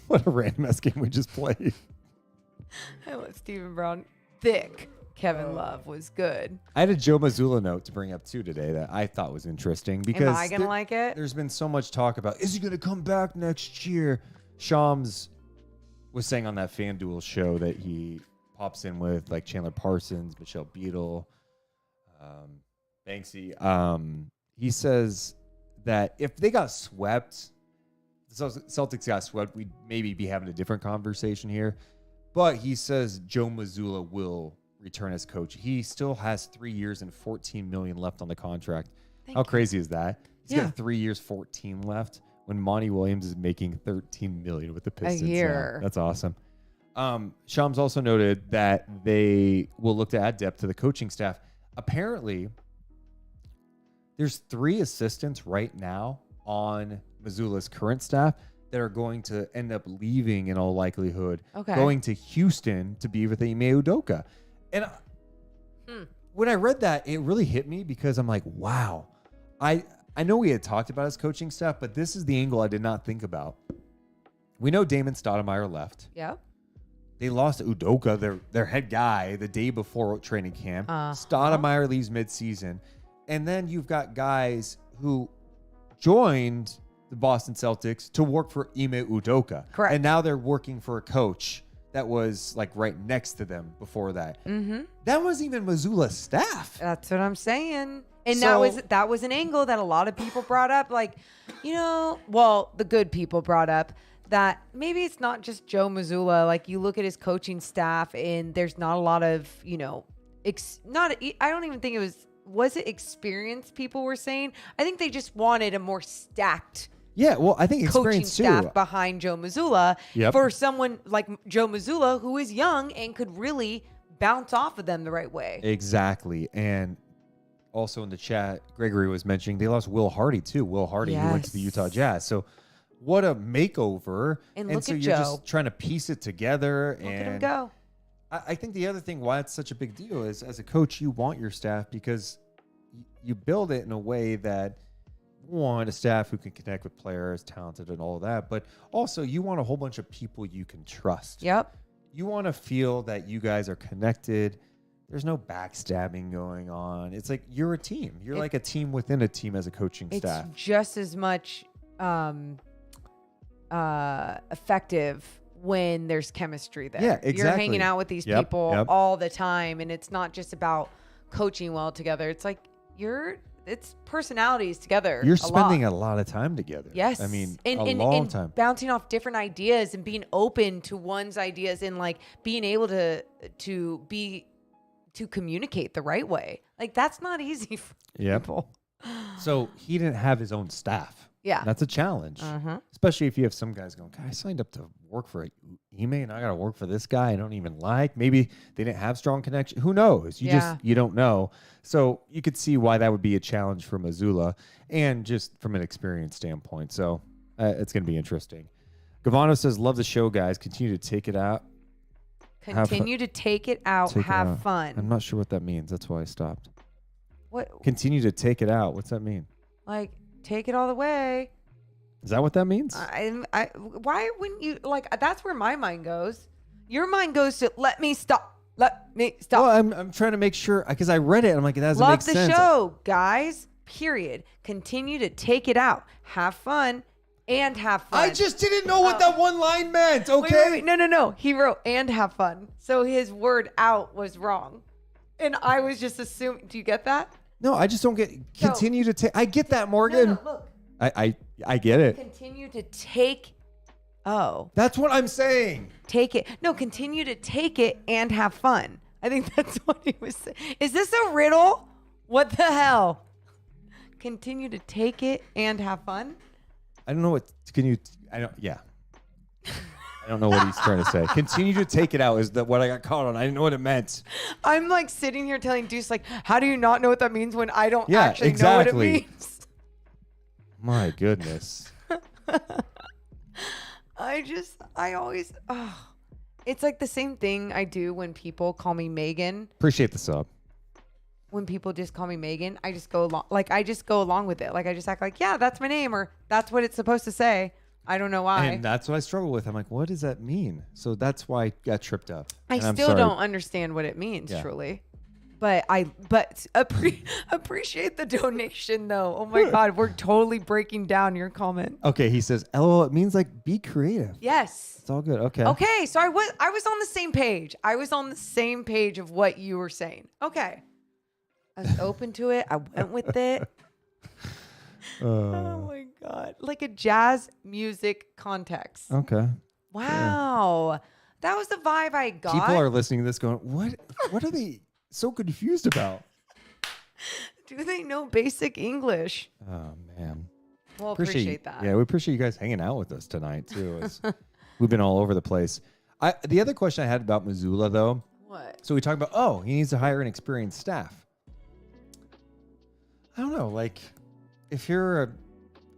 What a random ass game we just played. I love Stephen Brown. Thick Kevin Love was good. I had a Joe Mazzula note to bring up too today that I thought was interesting because Am I gonna like it? There's been so much talk about is he gonna come back next year? Shams was saying on that FanDuel show that he pops in with like Chandler Parsons, Michelle Beadle, Banksy. He says that if they got swept, the Celtics got swept, we'd maybe be having a different conversation here. But he says Joe Mazzula will return as coach. He still has 3 years and $14 million left on the contract. How crazy is that? He's got 3 years, 14 left when Monty Williams is making $13 million with the Pistons. A year. Yeah, that's awesome. Shams also noted that they will look to add depth to the coaching staff. Apparently, there's 3 assistants right now on Mazzula's current staff that are going to end up leaving in all likelihood, going to Houston to be with Ime Udoka. And when I read that, it really hit me because I'm like, wow. I know we had talked about his coaching staff, but this is the angle I did not think about. We know Damon Stoudemire left. Yep. They lost Udoka, their head guy, the day before training camp. Stoudemire leaves midseason. And then you've got guys who joined the Boston Celtics to work for Ime Udoka. Correct. And now they're working for a coach that was like right next to them before that. Mm-hmm. That wasn't even Mazzula's staff. That's what I'm saying. And So- that was an angle that a lot of people brought up. Like, the good people brought up that maybe it's not just Joe Mazzula. Like, you look at his coaching staff and there's not a lot of, I don't even think it was it experienced people were saying? I think they just wanted a more stacked Yeah, well, I think coaching experience too. staff behind Joe Mazzula Yep. for someone like Joe Mazzula who is young and could really bounce off of them the right way. Exactly. And also in the chat, Gregory was mentioning they lost Will Hardy too. Will Hardy, who went to the Utah Jazz. So what a makeover. And look so at you're Joe. just trying to piece it together. Look and at him go. I think the other thing why it's such a big deal is as a coach, you want your staff because you build it in a way that a staff who can connect with players, talented and all that, but also you want a whole bunch of people you can trust. Yep. You want to feel that you guys are connected. There's no backstabbing going on. It's like you're a team. You're like a team within a team as a coaching staff. It's just as much effective when there's chemistry there. Yeah, exactly. You're hanging out with these people all the time, and it's not just about coaching well together. It's like it's personalities together. You're spending a lot of time together. Yes. I mean, and, a long time. Bouncing off different ideas and being open to one's ideas and like being able to communicate the right way. Like that's not easy for people. So he didn't have his own staff. Yeah. That's a challenge. Especially if you have some guys going, God, I signed up to work for Ime and I got to work for this guy I don't even like. Maybe they didn't have strong connection. Who knows? You don't know. So you could see why that would be a challenge for Mazzula and just from an experience standpoint. So it's going to be interesting. Gavano says, love the show, guys. Continue to take it out. Continue to take it out. Have fun. I'm not sure what that means. That's why I stopped. What? Continue to take it out. What's that mean? Like, take it all the way. Is that what that means? Why wouldn't you like? That's where my mind goes. Your mind goes to let me stop. Let me stop. Well, I'm trying to make sure because I read it. And I'm like, it doesn't make sense. Love the show, guys. Period. Continue to take it out. Have fun and have fun. I just didn't know what that one line meant. Okay. Wait. No. He wrote and have fun. So his word out was wrong. And I was just assuming. Do you get that? No, I just don't get. Continue to take. I get that, Morgan. No, look. I get it. Continue to take. Oh. That's what I'm saying. Take it. No, continue to take it and have fun. I think that's what he was saying. Is this a riddle? What the hell? Continue to take it and have fun? I don't know what. Can you? I don't. Yeah. I don't know what he's trying to say. Continue to take it out is what I got caught on. I didn't know what it meant. I'm like sitting here telling Deuce, like, how do you not know what that means when I don't Yeah, actually exactly. know what it means? My goodness. I always, it's like the same thing I do when people call me Megan. Appreciate the sub. When people just call me Megan, I just go along with it. Like I just act like, yeah, that's my name, or that's what it's supposed to say. I don't know why. And that's what I struggle with. I'm like, what does that mean? So that's why I got tripped up. I still don't understand what it means, truly. But appreciate the donation, though. Oh my God, we're totally breaking down your comment. Okay, he says, LOL, it means like be creative. Yes. It's all good. Okay. Okay, so I was on the same page. I was on the same page of what you were saying. Okay. I was open to it. I went with it. Oh my God. Like a jazz music context. Okay. Wow. Yeah. That was the vibe I got. People are listening to this going, what are they so confused about? Do they know basic English? Oh, man. Well, appreciate that. Yeah, we appreciate you guys hanging out with us tonight, too. We've been all over the place. The other question I had about Mazzula, though. What? So we talked about, he needs to hire an experienced staff. I don't know, like, if you're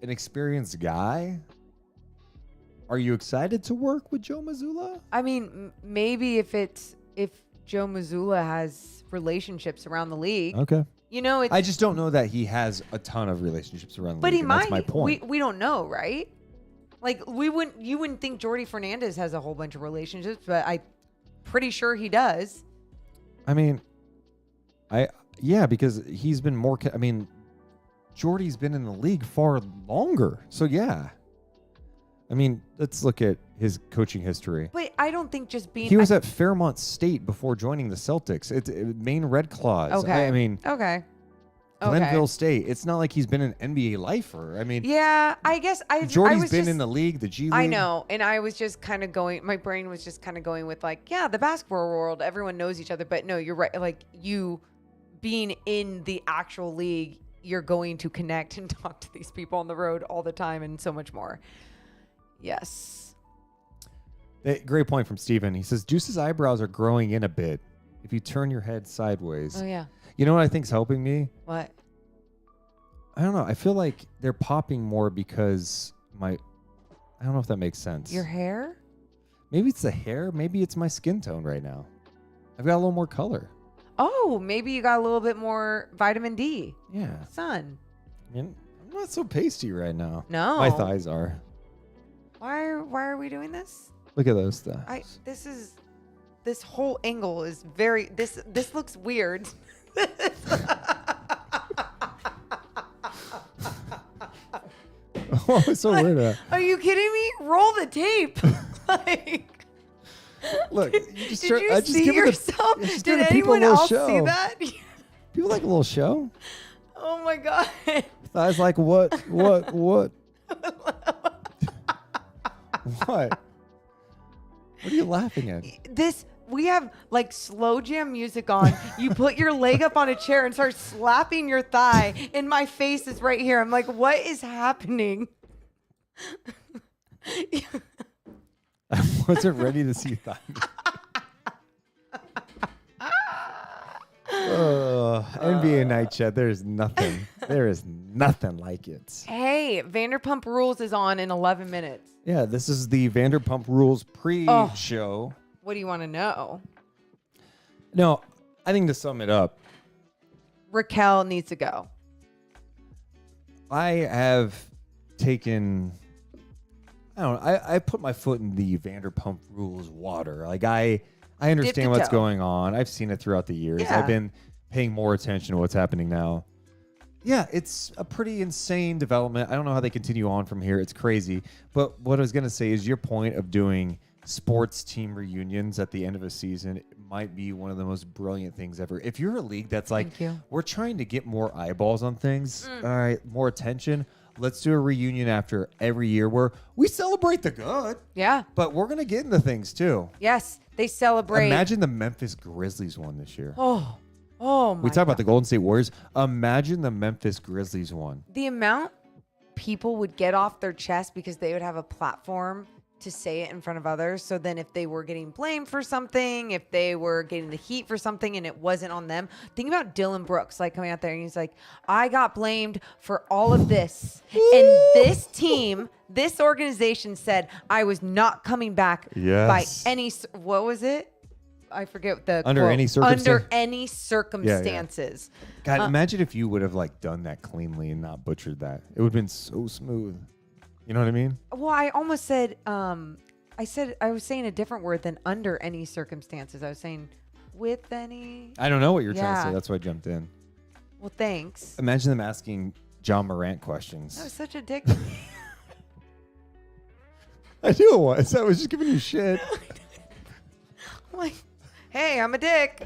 an experienced guy, are you excited to work with Joe Mazzula? I mean, maybe if Joe Mazzula has relationships around the league. Okay. You know, I just don't know that he has a ton of relationships around the but league. He might. That's my point. We don't know, right? Like you wouldn't think Jordy Fernandez has a whole bunch of relationships, but I'm pretty sure he does. I mean, because he's been more. I mean, Jordy's been in the league far longer, so yeah. I mean, let's look at his coaching history. But I don't think just being... He was at Fairmont State before joining the Celtics. It's Maine Red Claws. Okay. I mean... Okay. Glenville State. It's not like he's been an NBA lifer. I mean... Yeah, I guess Jordy's been in the league, the G League. I know. And I was just kind of going... My brain was just kind of going with like, yeah, the basketball world, everyone knows each other. But no, you're right. Like you being in the actual league, you're going to connect and talk to these people on the road all the time and so much more. Yes. Great point from Steven. He says, Deuce's eyebrows are growing in a bit if you turn your head sideways. Oh, yeah. You know what I think's helping me? What? I don't know. I feel like they're popping more because I don't know if that makes sense. Your hair? Maybe it's the hair. Maybe it's my skin tone right now. I've got a little more color. Oh, maybe you got a little bit more vitamin D. Yeah. Sun. I mean, I'm not so pasty right now. No. My thighs are. Why are we doing this? Look at those thighs. This whole angle is very this looks weird. Oh, it's so weird. Are you kidding me? Roll the tape. Like, look, did you see yourself? Did anyone else see that? People like a little show. Oh my God. Thighs like what? What? What are you laughing at? We have like slow jam music on. You put your leg up on a chair and start slapping your thigh, and my face is right here. I'm like, what is happening? I wasn't ready to see thigh. NBA night chat. There is nothing like it. Hey, Vanderpump Rules is on in 11 minutes. Yeah, this is the Vanderpump Rules pre-show. What do you want to know? No, I think to sum it up, Raquel needs to go. I have taken... I don't know. I put my foot in the Vanderpump Rules water. Like, I understand what's going on. I've seen it throughout the years. Yeah. I've been paying more attention to what's happening now. Yeah, it's a pretty insane development. I don't know how they continue on from here. It's crazy. But what I was going to say is your point of doing sports team reunions at the end of a season, it might be one of the most brilliant things ever. If you're a league that's like, Thank you. we're trying to get more eyeballs on things, all right, more attention, let's do a reunion after every year where we celebrate the good, Yeah. but we're going to get into things too. Yes. They celebrate. Imagine the Memphis Grizzlies won this year. Oh my We talk about the Golden State Warriors. Imagine the Memphis Grizzlies won. the amount people would get off their chest because they would have a platform to say it in front of others. So then if they were getting blamed for something, if they were getting the heat for something and it wasn't on them, think about Dylan Brooks like coming out there and he's like, I got blamed for all of this. And this team, this organization said I was not coming back by any, what was it? I forget the Under quote. any circumstance. Under any circumstances. God, imagine if you would have like done that cleanly and not butchered that. It would have been so smooth. You know what I mean? Well, I almost said, I was saying a different word than under any circumstances. I was saying with any. I don't know what you're trying to say. Yeah. That's why I jumped in. Well, thanks. Imagine them asking John Morant That questions. was such a dick. I knew it was. I was just giving you shit. I'm like, hey, I'm a dick.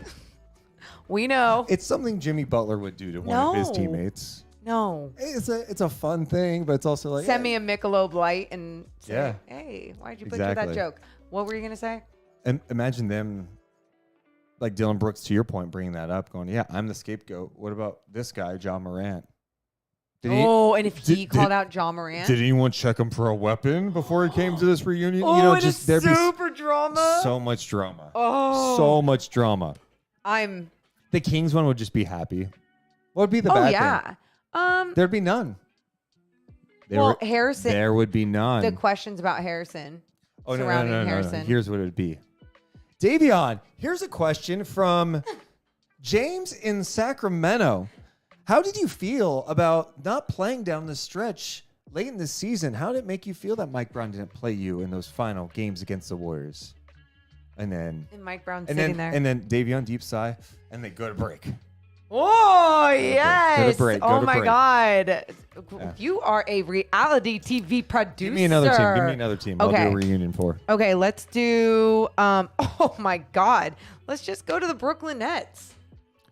We know. It's something Jimmy Butler would do to one of his No. teammates. No. It's a fun thing, but it's also like Send me a Michelob Light and say, Yeah. hey, why'd you butcher that Exactly. joke? What were you going to say? And imagine them, like Dylan Brooks, to your point, bringing that up, going, "Yeah, I'm the scapegoat. What about this guy, John Morant? And if he did- called out John Morant. Did anyone check him for a weapon before he came to this reunion? Oh, you know, and just it's there'd super drama. be so much drama. Oh. So much drama. I'm. The Kings one would just be happy. What would be the Oh, bad yeah. thing? There'd be none. Harrison. There would be none. The questions about Harrison. Oh, no, surrounding no. Harrison. Here's what it would be. Davion, here's a question from James in Sacramento. How did you feel about not playing down the stretch late in the season? How did it make you feel that Mike Brown didn't play you in those final games against the Warriors? And then Mike Brown and sitting then, there. And then Davion deep sigh, and they go to break. Oh, yes. break, go Oh, to my break. God. You are a reality TV producer. Give me another team. Give me another team. I'll do Okay. a reunion for. Okay, let's do, oh, my God. Let's just go to the Brooklyn Nets.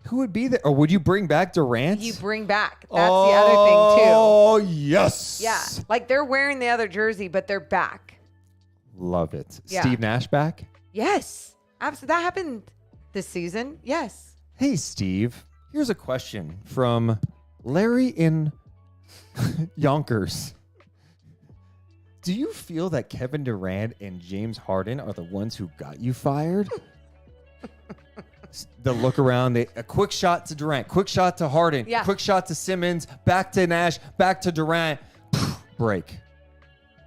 Who would be there? Or would you bring back Durant? You bring back. That's the other thing, too. Oh, yes. Yeah. Like, they're wearing the other jersey, but they're back. Love it. Yeah. Steve Nash back? Yes. Absolutely. That happened this season. Yes. Hey, Steve. Here's a question from Larry in Yonkers. Do you feel that Kevin Durant and James Harden are the ones who got you fired? The look around, a quick shot to Durant, quick shot to Harden, Yeah. quick shot to Simmons, back to Nash, back to Durant, break.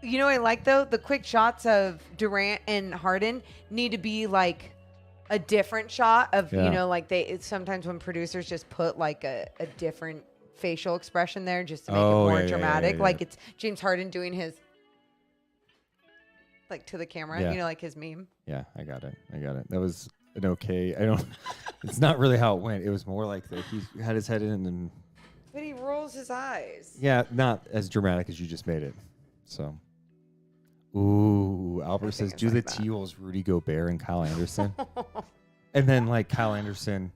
You know what I like, though? The quick shots of Durant and Harden need to be like a different shot of, Yeah. you know, like sometimes when producers just put like a different facial expression there just to make it more yeah, dramatic. yeah. Like it's James Harden doing his, like to the camera, Yeah. you know, like his meme. Yeah, I got it. That was an okay. It's not really how it went. It was more like that he had his head in and But he rolls his eyes. yeah, not as dramatic as you just made it. So, ooh, Albert says, it's do the like that. T-Wolves Rudy Gobert and Kyle Anderson? And then like Kyle Anderson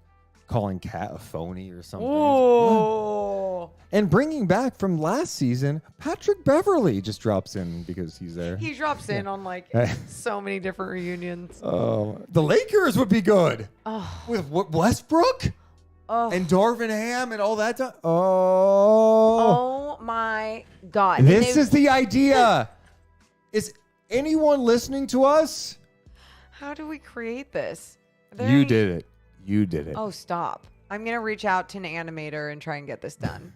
calling Kat a phony or something. Oh. And bringing back from last season, Patrick Beverly just drops in because he's there. He drops in on like so many different reunions. The Lakers would be good Oh. with Westbrook Oh. and Darvin Ham and all that stuff. Oh. Oh my God. And This they- is the idea. Is anyone listening to us? How do we create this? Are there You any- did it. You did it. Oh, stop. I'm going to reach out to an animator and try and get this done.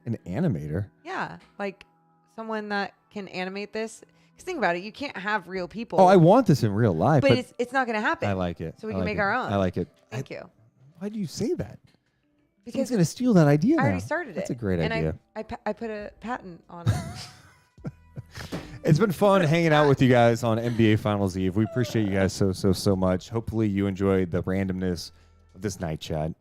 An animator. Yeah. Like someone that can animate this. Because think about it. You can't have real people. Oh, I want this in real life, but but it's not going to happen. I like it. So we I can like make it. our own. I like it. Thank you. Why do you say that? Someone's Because going to steal that idea I already now. started it. That's a great and idea. I put a patent on it. It's been fun hanging out with you guys on NBA Finals Eve. We appreciate you guys so much. Hopefully you enjoyed the randomness of this night chat.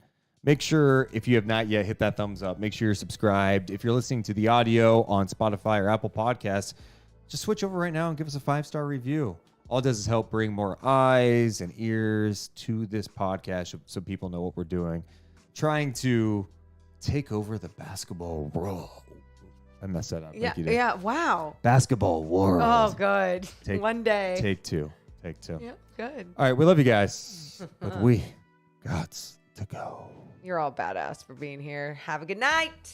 Make sure, if you have not yet, hit that thumbs up. Make sure you're subscribed. If you're listening to the audio on Spotify or Apple Podcasts, just switch over right now and give us a 5-star review. All it does is help bring more eyes and ears to this podcast so people know what we're doing. Trying to take over the basketball world. I messed that up. Yeah, Like you did. yeah. Wow. Basketball world. Oh, good. Take- One day. Take two. Yeah, good. All right, we love you guys, but we got to go. You're all badass for being here. Have a good night.